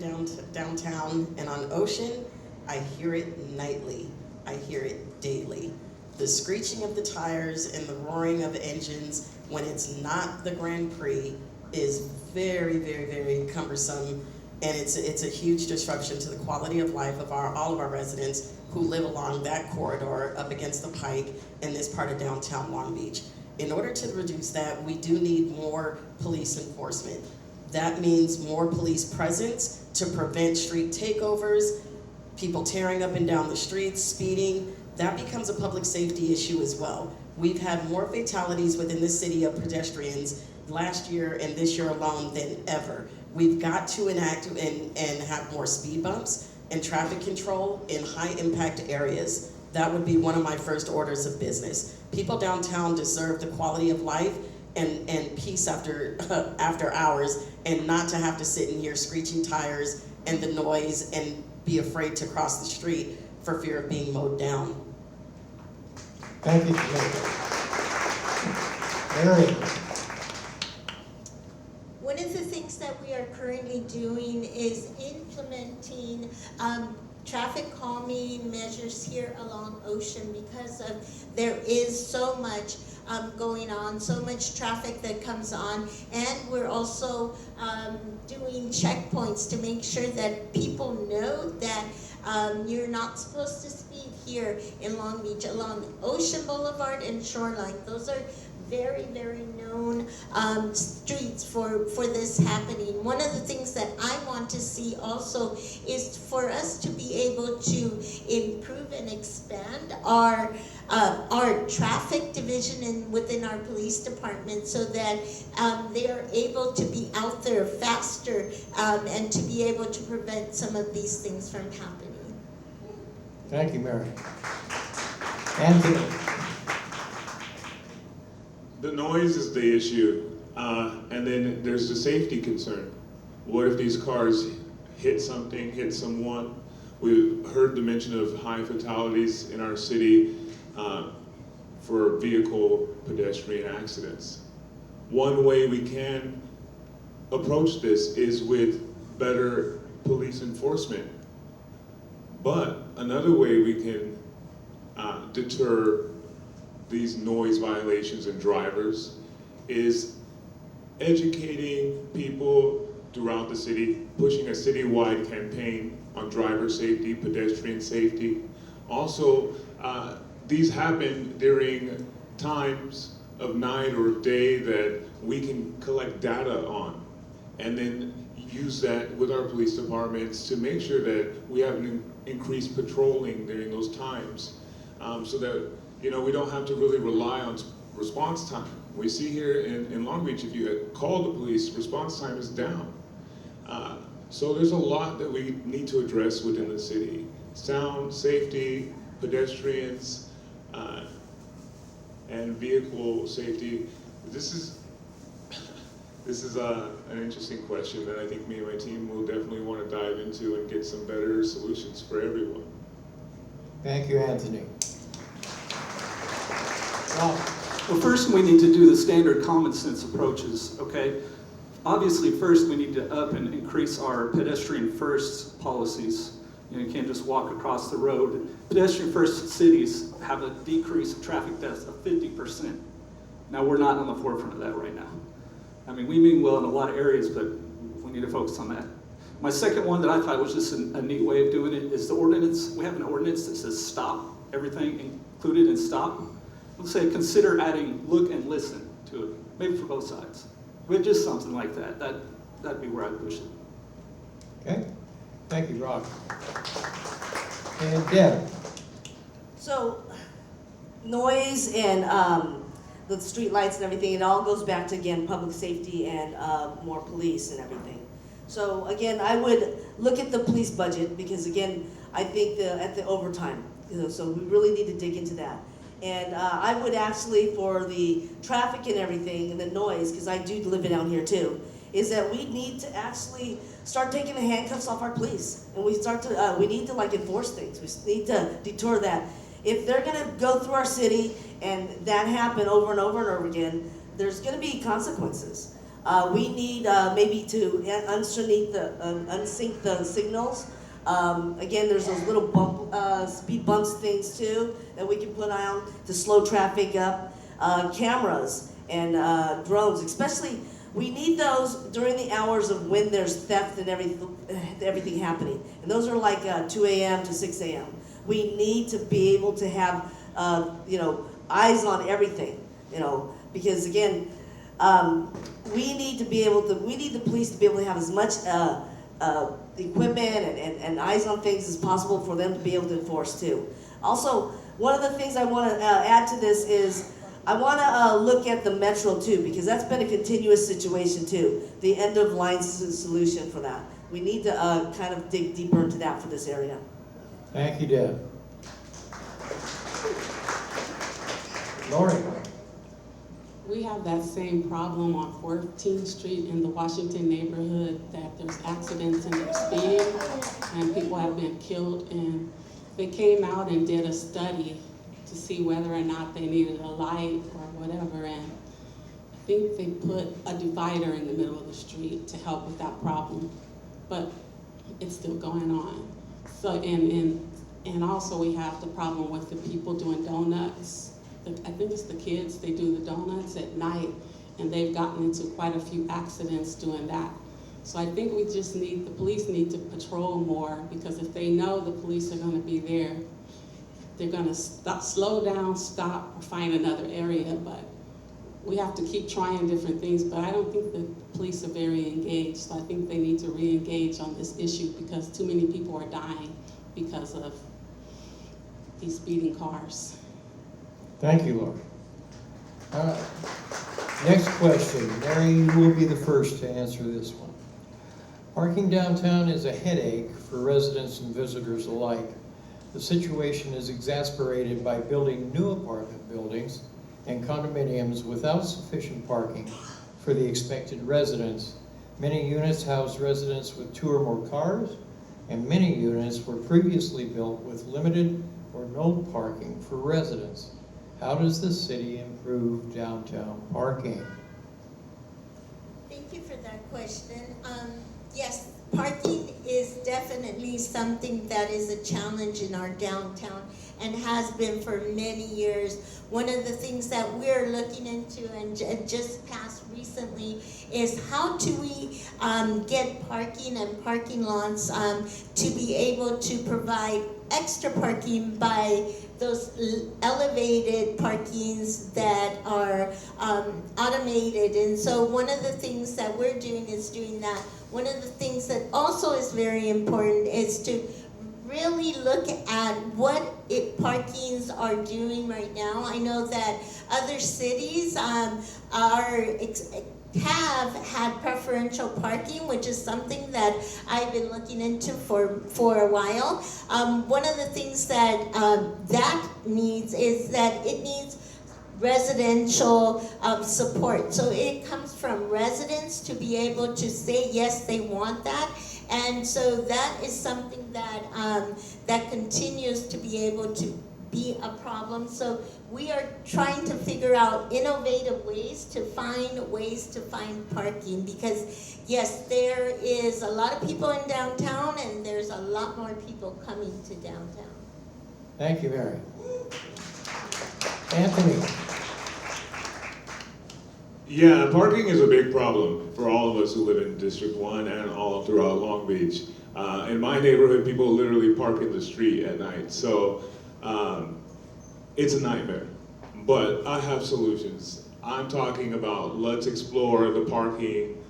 downtown and on Ocean, I hear it nightly. I hear it daily. The screeching of the tires and the roaring of engines when it's not the Grand Prix is very, very, very cumbersome, and it's a huge disruption to the quality of life of all of our residents who live along that corridor up against the Pike in this part of downtown Long Beach. In order to reduce that, we do need more police enforcement. That means more police presence to prevent street takeovers, people tearing up and down the streets, speeding. That becomes a public safety issue as well. We've had more fatalities within the city of pedestrians last year and this year alone than ever. We've got to enact and have more speed bumps and traffic control in high impact areas. That would be one of my first orders of business. People downtown deserve the quality of life and peace after hours, and not to have to sit and hear screeching tires and the noise and be afraid to cross the street for fear of being mowed down. Thank you, Tamika. Mary. One of the things that we are currently doing is implementing traffic calming measures here along Ocean because there is so much going on, so much traffic that comes on, and we're also doing checkpoints to make sure that people know that you're not supposed to speed here in Long Beach along Ocean Boulevard and Shoreline. Those are very, very known streets for this happening. One of the things that I want to see also is for us to be able to improve and expand our traffic division within our police department so that they are able to be out there faster and to be able to prevent some of these things from happening. Thank you, Mary. Anthony. The noise is the issue, and then there's the safety concern. What if these cars hit something, hit someone? We've heard the mention of high fatalities in our city for vehicle pedestrian accidents. One way we can approach this is with better police enforcement. But another way we can deter these noise violations and drivers is educating people throughout the city, pushing a citywide campaign on driver safety, pedestrian safety. Also, these happen during times of night or day that we can collect data on, and then use that with our police departments to make sure that we have an increased patrolling during those times, so that we don't have to really rely on response time. We see here in Long Beach, if you call the police, response time is down. So there's a lot that we need to address within the city. Sound, safety, pedestrians, and vehicle safety. This is an interesting question that I think me and my team will definitely want to dive into and get some better solutions for everyone. Thank you, Anthony. Well, first we need to do the standard common sense approaches, okay? Obviously, first we need to up and increase our pedestrian first policies. You can't just walk across the road. Pedestrian first cities have a decrease of traffic deaths of 50%. Now, we're not on the forefront of that right now. I mean, we mean well in a lot of areas, but we need to focus on that. My second one that I thought was just a neat way of doing it is the ordinance. We have an ordinance that says stop, everything included in stop. Let's say consider adding look and listen. to it, maybe for both sides. But just something like that, that'd be where I'd push it. Okay, thank you, Rob. And Deb, So, noise and the street lights and everything, it all goes back to, again, public safety and more police and everything. So again, I would look at the police budget because again, I think at the overtime, so we really need to dig into that. And I would actually, for the traffic and everything and the noise, because I do live down here too, is that we need to actually start taking the handcuffs off our police. And we need to like enforce things. We need to detour that. If they're gonna go through our city and that happen over and over and over again, there's gonna be consequences. We need maybe to unsync the signals. Again, there's those little speed bumps things too that we can put on to slow traffic up. Cameras and drones, especially, we need those during the hours of when there's theft and everything happening. And those are like 2 a.m. to 6 a.m. We need to be able to have, eyes on everything, because again, we need the police to be able to have as much equipment and eyes on things as possible for them to be able to enforce too. Also, one of the things I want to add to this is I want to look at the metro too, because that's been a continuous situation too. The end of line solution for that. We need to kind of dig deeper into that for this area. thank you, Deb. Lori, We have that same problem on 14th Street in the Washington neighborhood, that there's accidents and there's speeding, and people have been killed. And they came out and did a study to see whether or not they needed a light or whatever, and I think they put a divider in the middle of the street to help with that problem, but it's still going on. So, and also we have the problem with the people doing donuts. I think it's the kids, they do the donuts at night, and they've gotten into quite a few accidents doing that. So I think the police need to patrol more, because if they know the police are gonna be there, they're gonna slow down, stop, or find another area. But we have to keep trying different things, but I don't think the police are very engaged. So I think they need to re-engage on this issue, because too many people are dying because of these speeding cars. thank you, Lori. Next question, Mary, you will be the first to answer this one. Parking downtown is a headache for residents and visitors alike. The situation is exasperated by building new apartment buildings and condominiums without sufficient parking for the expected residents. Many units house residents with 2 or more cars, and many units were previously built with limited or no parking for residents. How does the city improve downtown parking? Thank you for that question. Yes, parking is definitely something that is a challenge in our downtown and has been for many years. One of the things that we're looking into and just passed recently is how do we get parking and parking lots to be able to provide extra parking by those elevated parkings that are automated. And so one of the things that we're doing is doing that. One of the things that also is very important is to really look at what parkings are doing right now. I know that other cities have had preferential parking, which is something that I've been looking into for a while. One of the things that that needs is that it needs residential support. So it comes from residents to be able to say yes, they want that. And so that is something that that continues to be able to be a problem. So we are trying to figure out innovative ways to find parking, because yes, there is a lot of people in downtown and there's a lot more people coming to downtown. Thank you, Mary. Anthony. Yeah, parking is a big problem for all of us who live in District 1 and all throughout Long Beach. In my neighborhood, people literally park in the street at night. So it's a nightmare, but I have solutions. I'm talking about let's explore the parking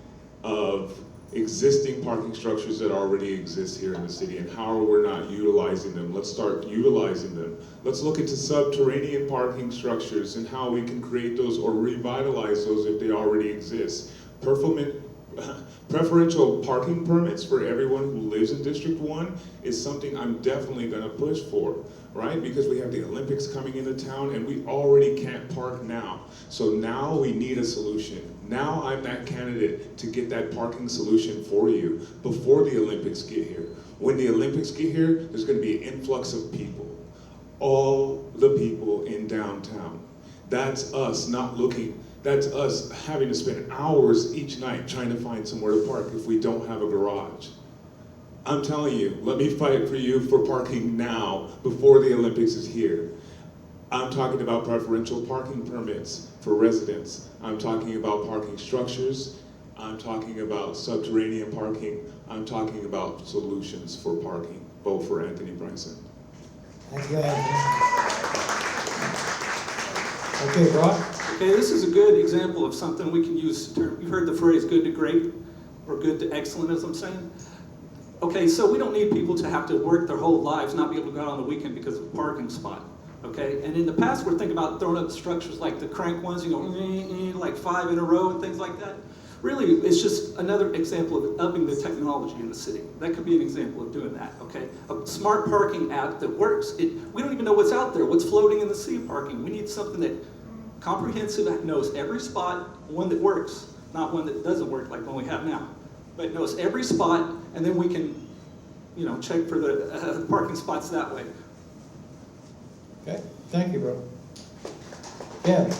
of existing parking structures that already exist here in the city and how we're not utilizing them. Let's start utilizing them. Let's look into subterranean parking structures and how we can create those or revitalize those if they already exist. Preferential parking permits for everyone who lives in District 1 is something I'm definitely gonna push for, right? Because we have the Olympics coming into town and we already can't park now. So now we need a solution. Now I'm that candidate to get that parking solution for you before the Olympics get here. When the Olympics get here, there's gonna be an influx of people. All the people in downtown. That's us not looking. That's us having to spend hours each night trying to find somewhere to park if we don't have a garage. I'm telling you, let me fight for you for parking now before the Olympics is here. I'm talking about preferential parking permits for residents. I'm talking about parking structures. I'm talking about subterranean parking. I'm talking about solutions for parking. Vote for Anthony Bryson. Thank you, Anthony. Okay, Brock? Okay, this is a good example of something we can use. You've heard the phrase good to great or good to excellent, as I'm saying. Okay, so we don't need people to have to work their whole lives, not be able to go out on the weekend because of a parking spot. Okay, and in the past we're thinking about throwing up structures like the crank ones, you know, like 5 in a row and things like that. Really, it's just another example of upping the technology in the city. That could be an example of doing that, okay? A smart parking app that works. We don't even know what's out there, what's floating in the sea of parking. We need something that comprehensive, that knows every spot, one that works, not one that doesn't work like one we have now. But knows every spot, and then we can, you know, check for the parking spots that way. Okay, thank you, bro. Yeah.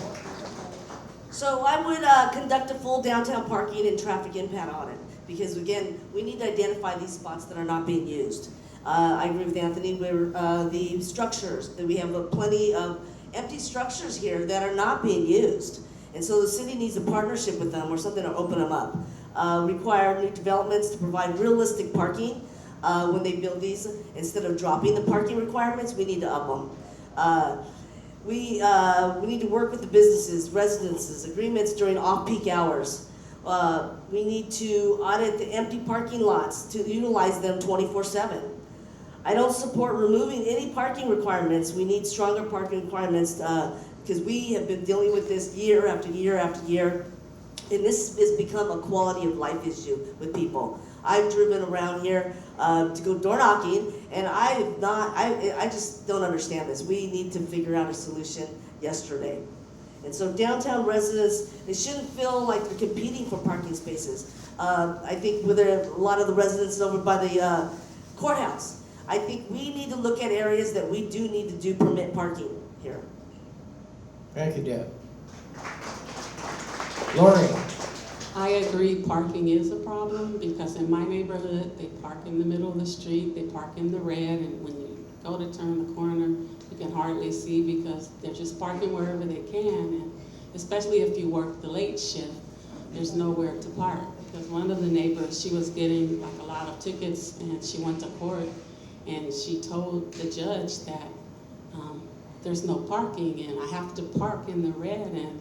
So I would conduct a full downtown parking and traffic impact audit, because again, we need to identify these spots that are not being used. I agree with Anthony, where the structures, that we have plenty of empty structures here that are not being used. And so the city needs a partnership with them or something to open them up. Require new developments to provide realistic parking when they build these. Instead of dropping the parking requirements, we need to up them. We need to work with the businesses, residences, agreements during off-peak hours. We need to audit the empty parking lots to utilize them 24/7. I don't support removing any parking requirements. We need stronger parking requirements because we have been dealing with this year after year after year. And this has become a quality of life issue with people. I've driven around here to go door knocking, and I just don't understand this. We need to figure out a solution yesterday. And so downtown residents, they shouldn't feel like they're competing for parking spaces. I think with a lot of the residents over by the courthouse, I think we need to look at areas that we do need to do permit parking here. Thank you, Deb. Lori? I agree, parking is a problem, because in my neighborhood, they park in the middle of the street, they park in the red, and when you go to turn the corner, you can hardly see because they're just parking wherever they can, and especially if you work the late shift, there's nowhere to park. Because one of the neighbors, she was getting like a lot of tickets, and she went to court, and she told the judge that there's no parking, and I have to park in the red, and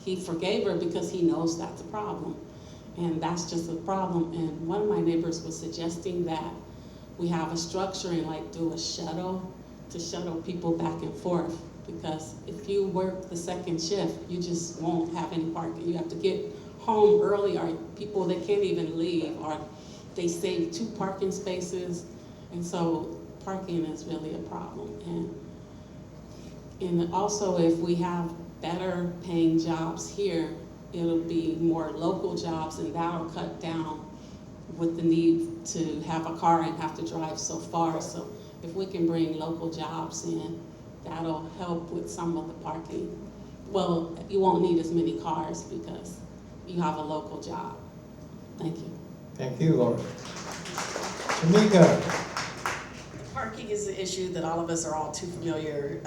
he forgave her because he knows that's a problem. And that's just a problem. And one of my neighbors was suggesting that we have a structure and like do a shuttle to shuttle people back and forth. Because if you work the second shift, you just won't have any parking. You have to get home early, or people that can't even leave, or they save 2 parking spaces. And so parking is really a problem. And also, if we have better paying jobs here, it'll be more local jobs, and that'll cut down with the need to have a car and have to drive so far. So if we can bring local jobs in, that'll help with some of the parking. Well, you won't need as many cars because you have a local job. Thank you. Thank you, Lori. Tamika? Parking is an issue that all of us are all too familiar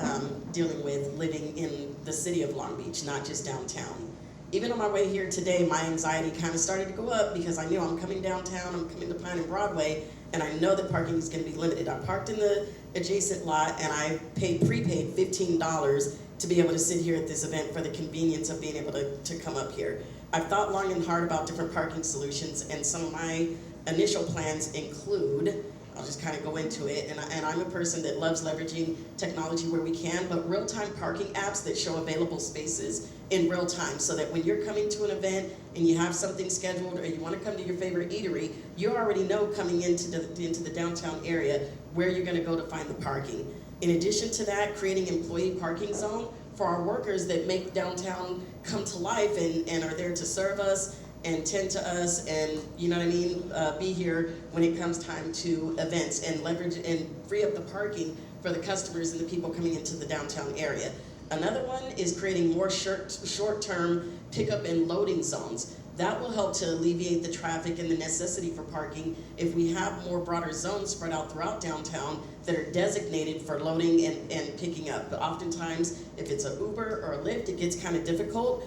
dealing with living in the city of Long Beach, not just downtown. Even on my way here today, my anxiety kind of started to go up because I knew I'm coming downtown, I'm coming to Pine and Broadway, and I know that parking is going to be limited. I parked in the adjacent lot and I prepaid $15, to be able to sit here at this event for the convenience of being able to come up here. I've thought long and hard about different parking solutions, and some of my initial plans include, I'll just kind of go into it, and I'm a person that loves leveraging technology where we can, but real-time parking apps that show available spaces in real time, so that when you're coming to an event and you have something scheduled or you want to come to your favorite eatery, you already know coming into the downtown area where you're going to go to find the parking. In addition to that, creating employee parking zone for our workers that make downtown come to life and are there to serve us and tend to us and, you know what I mean, be here when it comes time to events, and leverage and free up the parking for the customers and the people coming into the downtown area. Another one is creating more short-term pickup and loading zones. That will help to alleviate the traffic and the necessity for parking if we have more broader zones spread out throughout downtown that are designated for loading and picking up. But oftentimes, if it's an Uber or a Lyft, it gets kind of difficult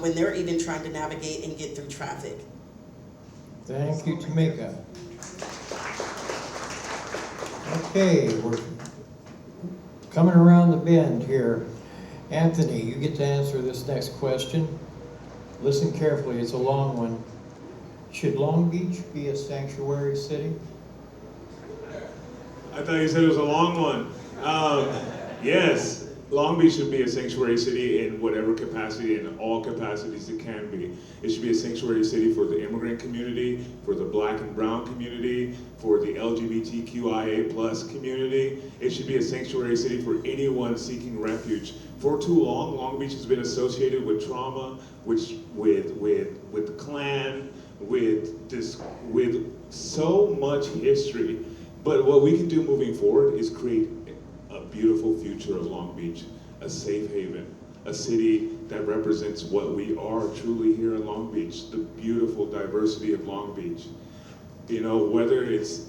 when they're even trying to navigate and get through traffic. Thank you, Tamika. Okay, we're coming around the bend here. Anthony, you get to answer this next question. Listen carefully, it's a long one. Should Long Beach be a sanctuary city? I thought you said it was a long one. Yes, Long Beach should be a sanctuary city in whatever capacity, in all capacities it can be. It should be a sanctuary city for the immigrant community, for the black and brown community, for the LGBTQIA+ community. It should be a sanctuary city for anyone seeking refuge. For too long, Long Beach has been associated with trauma, with the Klan, with so much history. But what we can do moving forward is create a beautiful future of Long Beach, a safe haven, a city that represents what we are truly here in Long Beach, the beautiful diversity of Long Beach. You know, whether it's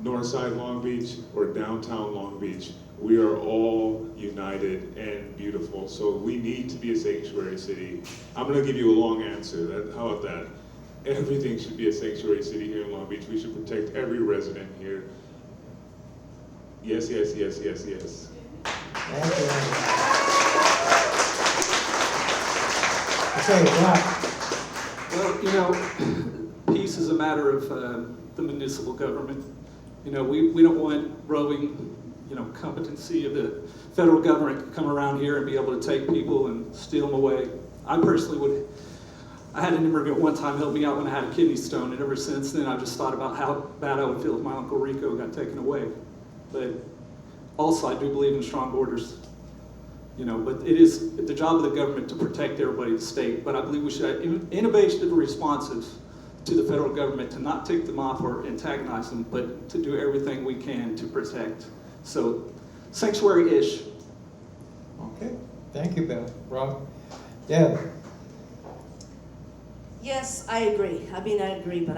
Northside Long Beach or downtown Long Beach, we are all united and beautiful. So we need to be a sanctuary city. I'm gonna give you a long answer. How about that? Everything should be a sanctuary city here in Long Beach. We should protect every resident here. Yes, yes, yes, yes, yes. Thank you. Okay, Rob. Well, you know, peace is a matter of the municipal government. You know, we don't want roving, you know, competency of the federal government to come around here and be able to take people and steal them away. I personally would. I had an immigrant one time help me out when I had a kidney stone, and ever since then I've just thought about how bad I would feel if my Uncle Rico got taken away. But also I do believe in strong borders. You know, but it is the job of the government to protect everybody in the state. But I believe we should have innovative responses to the federal government, to not tick them off or antagonize them, but to do everything we can to protect. So, sanctuary-ish. Okay, thank you, Rob. Deb. Yes, I agree. I mean, I agree, but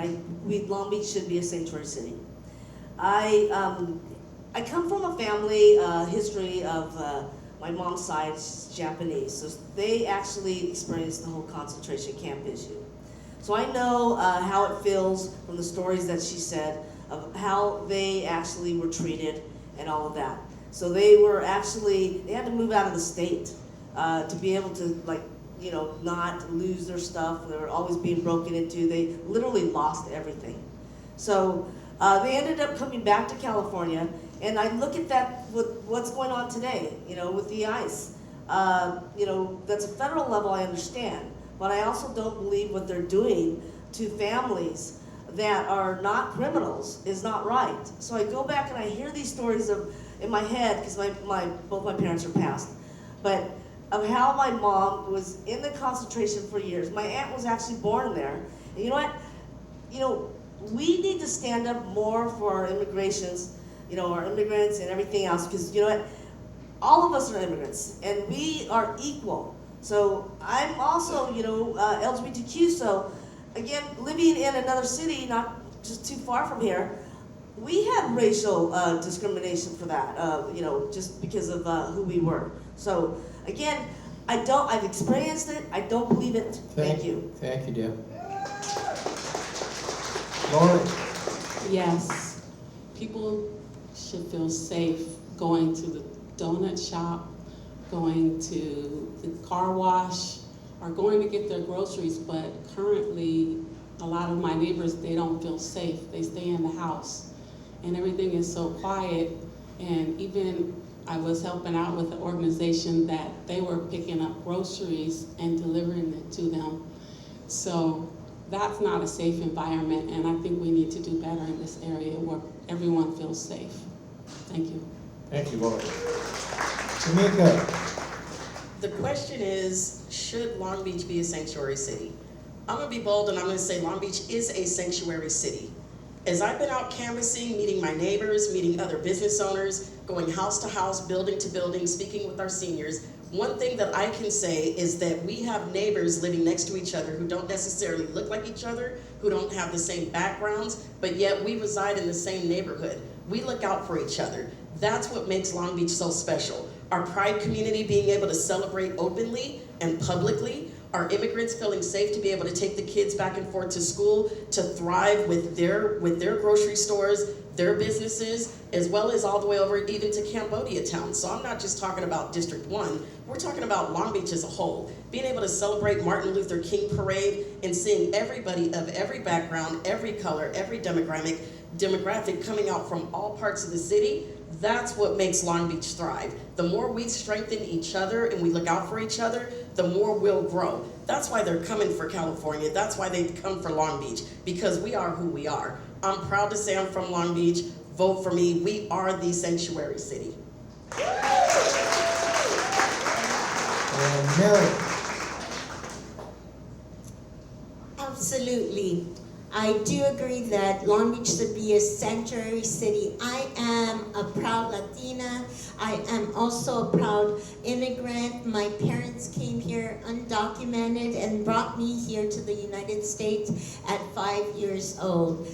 Long Beach should be a sanctuary city. I come from a family history of my mom's side is Japanese, so they actually experienced the whole concentration camp issue. So I know how it feels from the stories that she said of how they actually were treated and all of that. So they had to move out of the state to be able to, like, you know, not lose their stuff. They were always being broken into. They literally lost everything. So they ended up coming back to California, and I look at that with what's going on today, you know, with the ICE. You know, that's a federal level, I understand, but I also don't believe what they're doing to families that are not criminals is not right. So I go back and I hear these stories in my head, because both my parents are passed, but of how my mom was in the concentration for years. My aunt was actually born there. And you know what? You know, we need to stand up more for our immigrants and everything else, because you know what? All of us are immigrants, and we are equal. So I'm also, you know, LGBTQ, so again, living in another city, not just too far from here, we had racial discrimination for that, you know, just because of who we were. So again, I've experienced it, I don't believe it. Thank you. Thank you, Deb. Lori. Yes, people should feel safe going to the donut shop going to the car wash, are going to get their groceries, but currently, a lot of my neighbors, they don't feel safe. They stay in the house, and everything is so quiet. And even I was helping out with an organization that they were picking up groceries and delivering it to them. So that's not a safe environment, and I think we need to do better in this area where everyone feels safe. Thank you. Thank you, Lori. Tamika, The question is, should Long Beach be a sanctuary city? I'm gonna be bold and I'm gonna say Long Beach is a sanctuary city. As I've been out canvassing, meeting my neighbors, meeting other business owners, going house to house, building to building, speaking with our seniors, one thing that I can say is that we have neighbors living next to each other who don't necessarily look like each other, who don't have the same backgrounds, but yet we reside in the same neighborhood. We look out for each other. That's what makes Long Beach so special. Our pride community being able to celebrate openly and publicly, our immigrants feeling safe to be able to take the kids back and forth to school, to thrive with their grocery stores, their businesses, as well as all the way over even to Cambodia town. So I'm not just talking about District 1, we're talking about Long Beach as a whole. Being able to celebrate Martin Luther King Parade and seeing everybody of every background, every color, every demographic coming out from all parts of the city, that's what makes Long Beach thrive. The more we strengthen each other and we look out for each other, the more we'll grow. That's why they're coming for California. That's why they come for Long Beach, because we are who we are. I'm proud to say I'm from Long Beach. Vote for me. We are the sanctuary city. and Mary. Absolutely. I do agree that Long Beach should be a sanctuary city. I am a proud Latina. I am also a proud immigrant. My parents came here undocumented and brought me here to the United States at 5 years old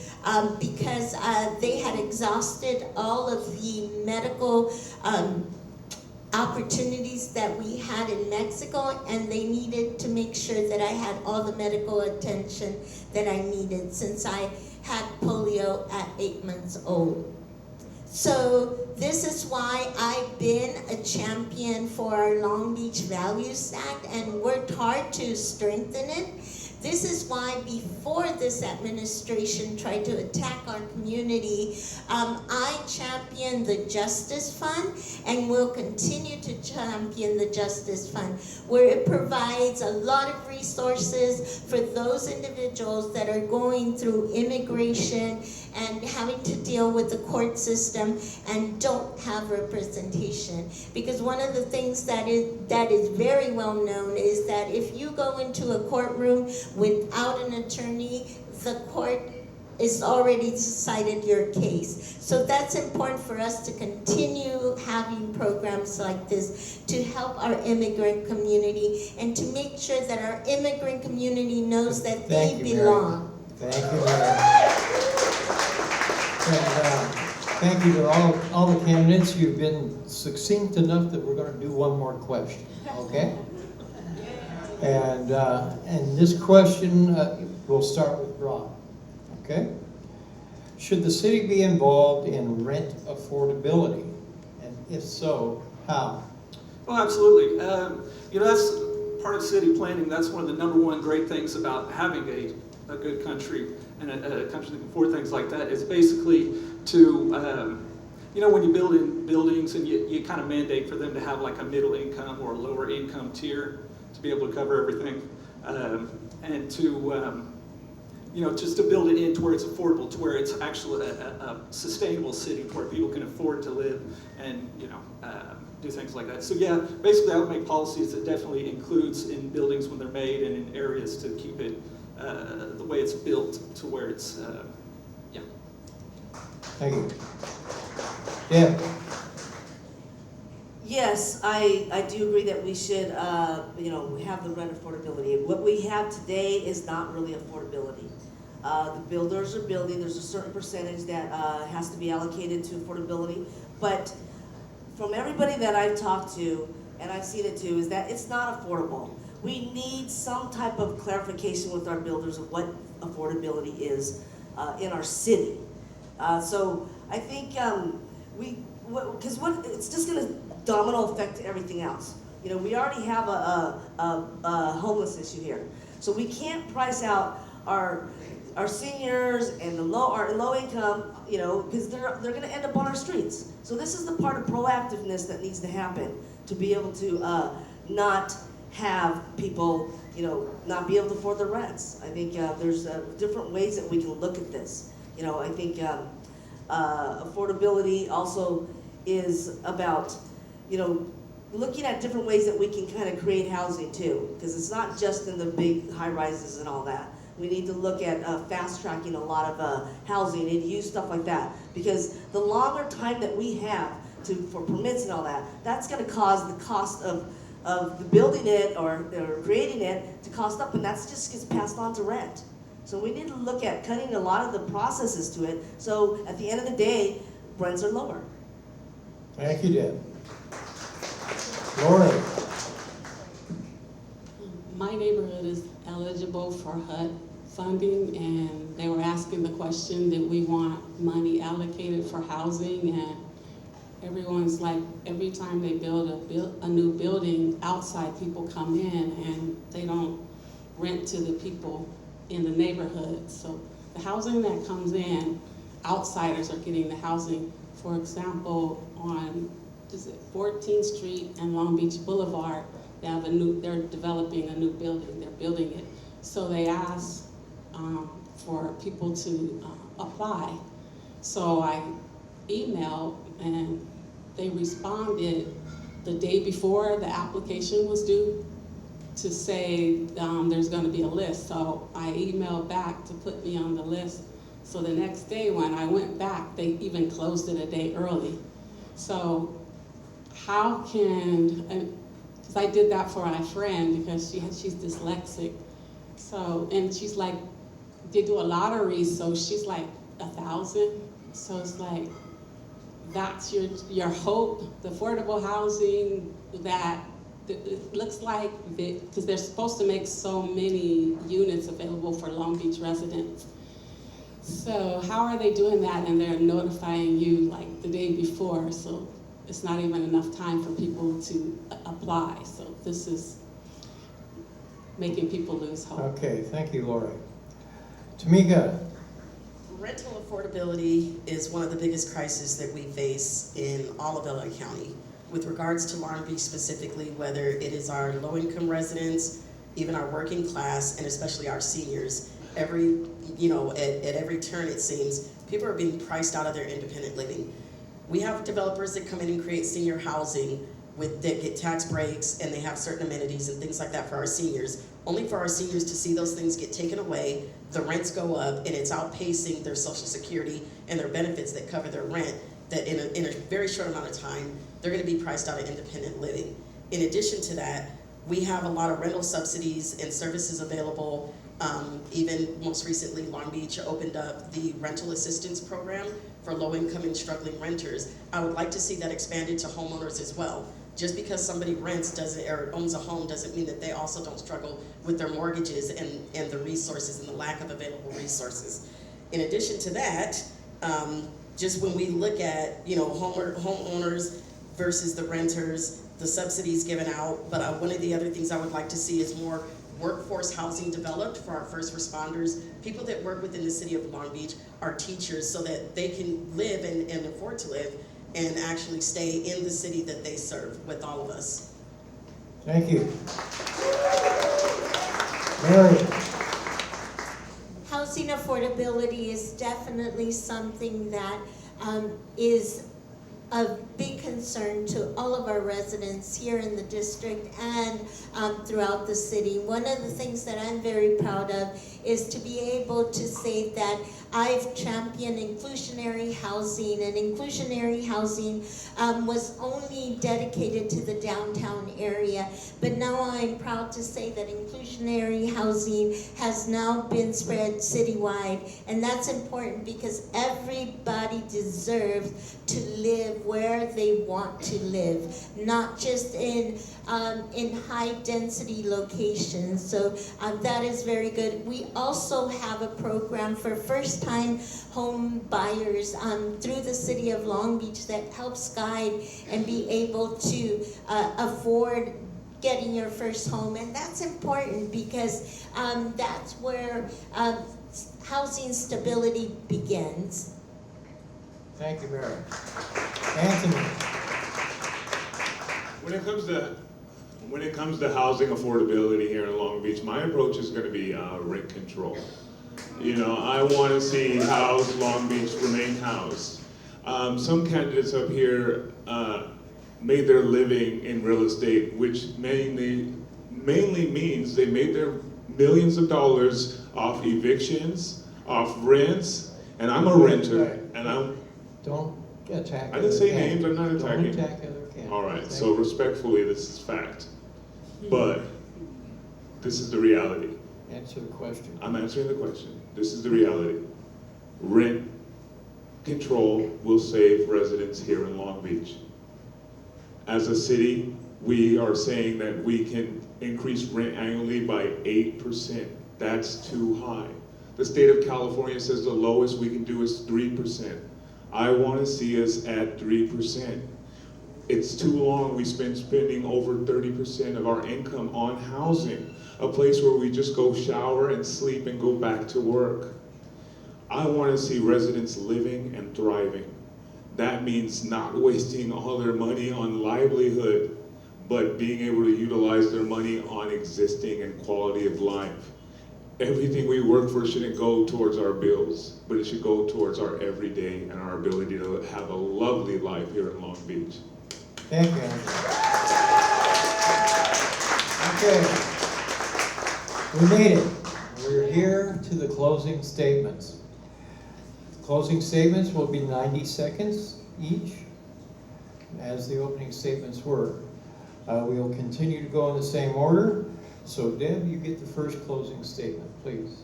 because they had exhausted all of the medical opportunities that we had in Mexico, and they needed to make sure that I had all the medical attention that I needed since I had polio at 8 months old. So this is why I've been a champion for our Long Beach Values Act and worked hard to strengthen it. This is why before this administration tried to attack our community, I championed the Justice Fund and will continue to champion the Justice Fund, where it provides a lot of resources for those individuals that are going through immigration and having to deal with the court system and don't have representation. Because one of the things that is very well known is that if you go into a courtroom without an attorney, the court is already decided your case. So that's important for us to continue having programs like this to help our immigrant community and to make sure that our immigrant community knows that they belong. Thank you, Mary. And thank you to all the candidates. You've been succinct enough that we're going to do one more question, okay? And this question, we'll start with Rob, okay? Should the city be involved in rent affordability? And if so, how? Well, absolutely. That's part of city planning. That's one of the number one great things about having a good country and a country that can afford things like that. Is basically to, when you build in buildings and you kind of mandate for them to have like a middle income or a lower income tier to be able to cover everything, and to, just to build it in to where it's affordable, to where it's actually a sustainable city to where people can afford to live and, do things like that. So yeah, basically I would make policies that definitely includes in buildings when they're made and in areas to keep it the way it's built to where it's, yeah. Thank you. Deb? Yes, I do agree that we should, have the rent affordability. What we have today is not really affordability. The builders are building, there's a certain percentage that has to be allocated to affordability, but from everybody that I've talked to, and I've seen it too, is that it's not affordable. We need some type of clarification with our builders of what affordability is in our city. So I think it's just going to domino effect everything else. You know, we already have a homeless issue here. So we can't price out our seniors and our low income, you know, because they're gonna end up on our streets. So this is the part of proactiveness that needs to happen to be able to not have people, you know, not be able to afford their rents. I think there's different ways that we can look at this. You know, I think affordability also is about, you know, looking at different ways that we can kind of create housing too, because it's not just in the big high rises and all that. We need to look at fast tracking a lot of housing and use stuff like that, because the longer time that we have for permits and all that, that's going to cause the cost of building it or creating it to cost up, and that's just gets passed on to rent. So we need to look at cutting a lot of the processes to it, so at the end of the day, rents are lower. Thank you, Deb. Lori? My neighborhood is eligible for HUD funding, and they were asking the question, did we want money allocated for housing? And everyone's like, every time they build a new building, outside people come in and they don't rent to the people in the neighborhood. So the housing that comes in, outsiders are getting the housing. For example, on 14th Street and Long Beach Boulevard, they're developing a new building, they're building it. So they asked for people to apply. So I emailed and they responded the day before the application was due to say there's gonna be a list. So I emailed back to put me on the list. So the next day when I went back, they even closed it a day early. So how can, because I did that for my friend because she's dyslexic. So, and she's like, they do a lottery, so she's like 1,000. So it's like, that's your hope, the affordable housing that it looks like, because they're supposed to make so many units available for Long Beach residents. So how are they doing that? And they're notifying you like the day before, so it's not even enough time for people to apply. So this is making people lose hope. Okay, thank you, Lori. Tamika? Rental affordability is one of the biggest crises that we face in all of LA County. With regards to Long Beach specifically, whether it is our low-income residents, even our working class, and especially our seniors, at every turn it seems, people are being priced out of their independent living. We have developers that come in and create senior housing that get tax breaks, and they have certain amenities and things like that for our seniors, only for our seniors to see those things get taken away, the rents go up, and it's outpacing their Social Security and their benefits that cover their rent, that in a very short amount of time, they're gonna be priced out of independent living. In addition to that, we have a lot of rental subsidies and services available. Even most recently, Long Beach opened up the rental assistance program for low-income and struggling renters. I would like to see that expanded to homeowners as well. Just because somebody rents or owns a home doesn't mean that they also don't struggle with their mortgages and the resources and the lack of available resources. In addition to that, just when we look at homeowners versus the renters, the subsidies given out, but one of the other things I would like to see is more workforce housing developed for our first responders, people that work within the city of Long Beach, our teachers, so that they can live and afford to live and actually stay in the city that they serve with all of us. Thank you. Mary? Housing affordability is definitely something that is a big concern to all of our residents here in the district and throughout the city. One of the things that I'm very proud of is to be able to say that I've championed inclusionary housing, and inclusionary housing was only dedicated to the downtown area, but now I'm proud to say that inclusionary housing has now been spread citywide, and that's important because everybody deserves to live where they want to live, not just in high density locations. So that is very good. We also have a program for first-time home buyers through the city of Long Beach that helps guide and be able to afford getting your first home, and that's important because that's where housing stability begins. Thank you, Mary. Anthony? When it comes to housing affordability here in Long Beach, my approach is going to be rent control. You know, I want to see housed Long Beach remain housed. Some candidates up here made their living in real estate, which mainly means they made their millions of dollars off evictions, off rents, and I'm a renter, and I'm. Don't attack. I didn't say names. I'm not attacking. Don't attack other candidates. All right. Thank So you. respectfully, this is fact, but this is the reality. Answer the question. I'm answering the question. This is the reality. Rent control will save residents here in Long Beach. As a city, we are saying that we can increase rent annually by 8%. That's too high. The state of California says the lowest we can do is 3%. I want to see us at 3%. It's too long we've been spending over 30% of our income on housing, a place where we just go shower and sleep and go back to work. I want to see residents living and thriving. That means not wasting all their money on livelihood, but being able to utilize their money on existing and quality of life. Everything we work for shouldn't go towards our bills, but it should go towards our everyday and our ability to have a lovely life here in Long Beach. Thank you, Anthony. Okay. We made it. We're here to the closing statements. Closing statements will be 90 seconds each, as the opening statements were. We will continue to go in the same order. So Deb, you get the first closing statement, please.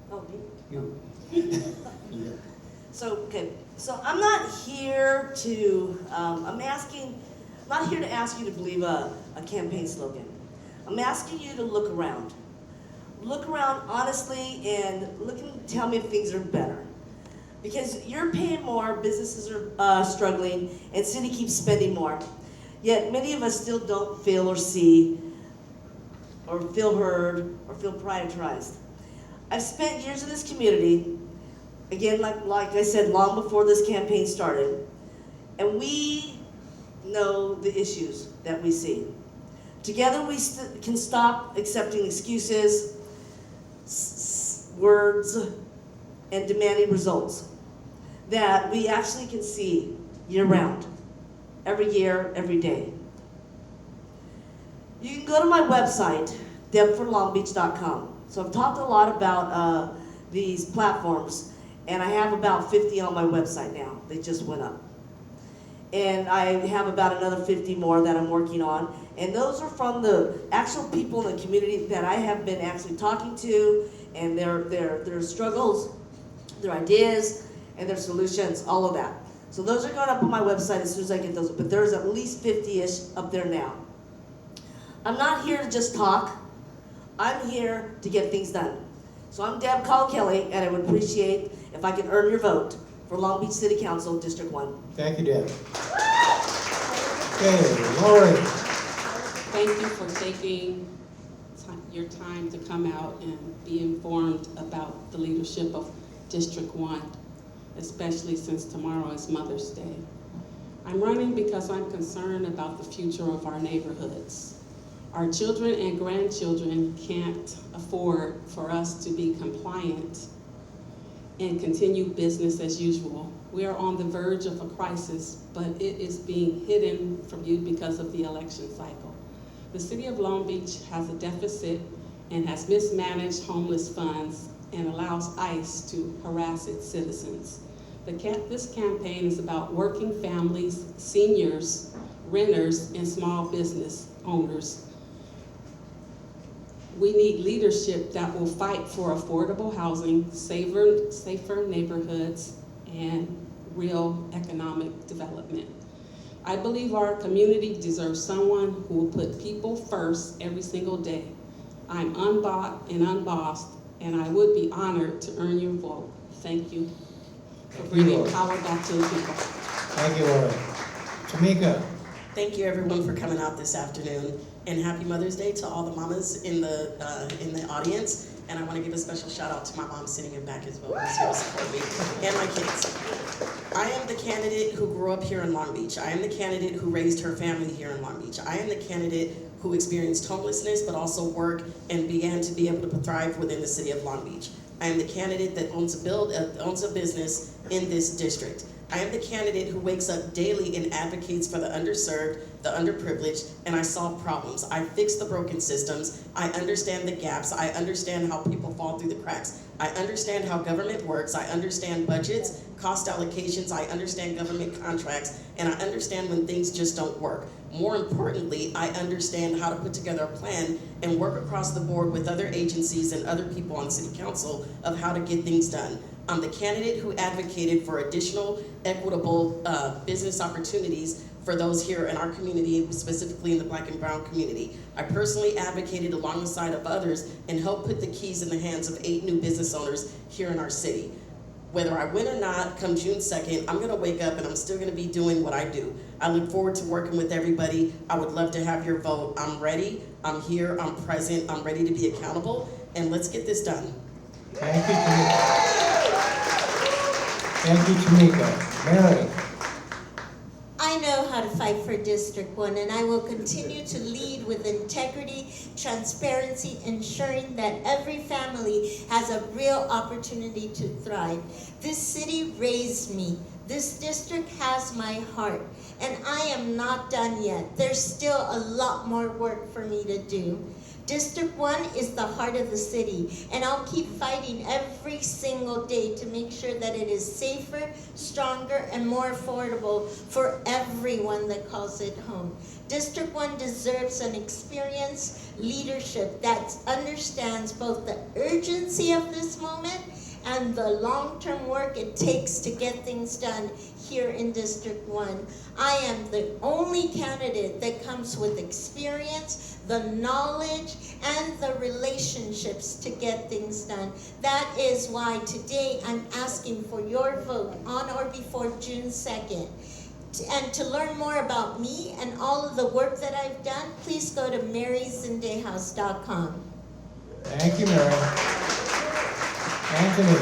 Oh, me? You. Yeah. So I'm not here to, not here to ask you to believe a campaign slogan. I'm asking you to look around. Look around honestly and look and tell me if things are better. Because you're paying more, businesses are struggling, and city keeps spending more. Yet many of us still don't feel or see, or feel heard, or feel prioritized. I've spent years in this community, again, like I said, long before this campaign started, and we know the issues that we see. Together we can stop accepting excuses, words, and demanding results that we actually can see year-round, every year, every day. You can go to my website, debforlongbeach.com. So I've talked a lot about these platforms, and I have about 50 on my website now. They just went up. And I have about another 50 more that I'm working on. And those are from the actual people in the community that I have been actually talking to, and their struggles, their ideas, and their solutions, all of that. So those are going up on my website as soon as I get those, but there's at least 50-ish up there now. I'm not here to just talk. I'm here to get things done. So I'm Deb Kelly, and I would appreciate if I could earn your vote for Long Beach City Council, District 1. Thank you, Deb. Okay, Lori. Thank you for taking your time to come out and be informed about the leadership of District 1, especially since tomorrow is Mother's Day. I'm running because I'm concerned about the future of our neighborhoods. Our children and grandchildren can't afford for us to be compliant and continue business as usual. We are on the verge of a crisis, but it is being hidden from you because of the election cycle. The city of Long Beach has a deficit and has mismanaged homeless funds and allows ICE to harass its citizens. This campaign is about working families, seniors, renters, and small business owners. We need leadership that will fight for affordable housing, safer neighborhoods, and real economic development. I believe our community deserves someone who will put people first every single day. I'm unbought and unbossed, and I would be honored to earn your vote. Thank you for bringing power back to the people. Thank you, Lori. Tamika. Thank you everyone for coming out this afternoon, and happy Mother's Day to all the mamas in the audience. And I want to give a special shout out to my mom sitting in back as well, who's here to support me, and my kids. I am the candidate who grew up here in Long Beach. I am the candidate who raised her family here in Long Beach. I am the candidate who experienced homelessness but also worked and began to be able to thrive within the city of Long Beach. I am the candidate that owns a business in this district. I am the candidate who wakes up daily and advocates for the underserved, the underprivileged, and I solve problems. I fix the broken systems. I understand the gaps. I understand how people fall through the cracks. I understand how government works. I understand budgets, cost allocations. I understand government contracts, and I understand when things just don't work. More importantly, I understand how to put together a plan and work across the board with other agencies and other people on city council of how to get things done. I'm the candidate who advocated for additional equitable business opportunities for those here in our community, specifically in the Black and Brown community. I personally advocated along the side of others and helped put the keys in the hands of 8 new business owners here in our city. Whether I win or not, come June 2nd, I'm gonna wake up and I'm still gonna be doing what I do. I look forward to working with everybody. I would love to have your vote. I'm ready, I'm here, I'm present, I'm ready to be accountable, and let's get this done. Thank you, Tamika. Thank you, Tamika. Mary. I know how to fight for District 1, and I will continue to lead with integrity, transparency, ensuring that every family has a real opportunity to thrive. This city raised me. This district has my heart, and I am not done yet. There's still a lot more work for me to do. District 1 is the heart of the city, and I'll keep fighting every single day to make sure that it is safer, stronger, and more affordable for everyone that calls it home. District 1 deserves an experienced leadership that understands both the urgency of this moment and the long-term work it takes to get things done here in District 1. I am the only candidate that comes with experience, the knowledge, and the relationships to get things done. That is why today I'm asking for your vote on or before June 2nd. And to learn more about me and all of the work that I've done, please go to maryzendehouse.com. Thank you, Mary. Anthony.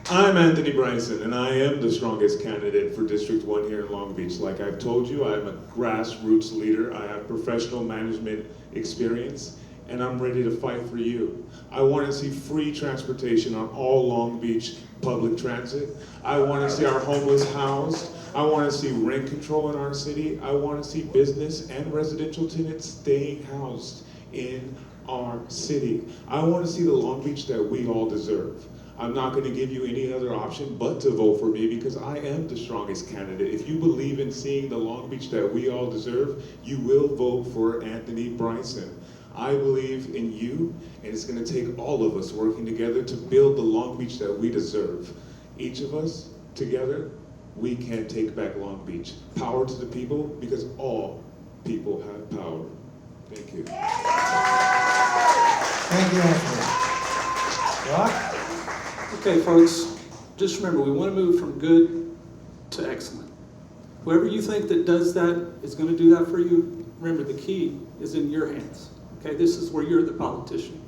I'm Anthony Bryson, and I am the strongest candidate for District 1 here in Long Beach. Like I've told you, I'm a grassroots leader. I have professional management experience, and I'm ready to fight for you. I want to see free transportation on all Long Beach public transit. I want to see our homeless housed. I want to see rent control in our city. I want to see business and residential tenants staying housed in our city. I want to see the Long Beach that we all deserve. I'm not going to give you any other option but to vote for me because I am the strongest candidate. If you believe in seeing the Long Beach that we all deserve, you will vote for Anthony Bryson. I believe in you, and it's going to take all of us working together to build the Long Beach that we deserve. Each of us, together, we can take back Long Beach. Power to the people, because all people have power. Thank you. Thank you, Anthony. Rock? Okay, folks, just remember, we want to move from good to excellent. Whoever you think that does that is going to do that for you, remember the key is in your hands. Okay, this is where you're the politician.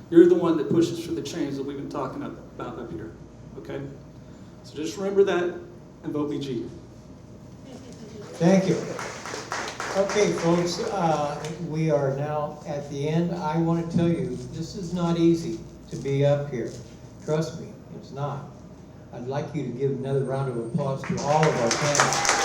You're the one that pushes for the change that we've been talking about up here. Okay? So just remember that and vote BG. Thank you. Okay, folks, we are now at the end. I want to tell you, this is not easy to be up here. Trust me, it's not. I'd like you to give another round of applause to all of our candidates.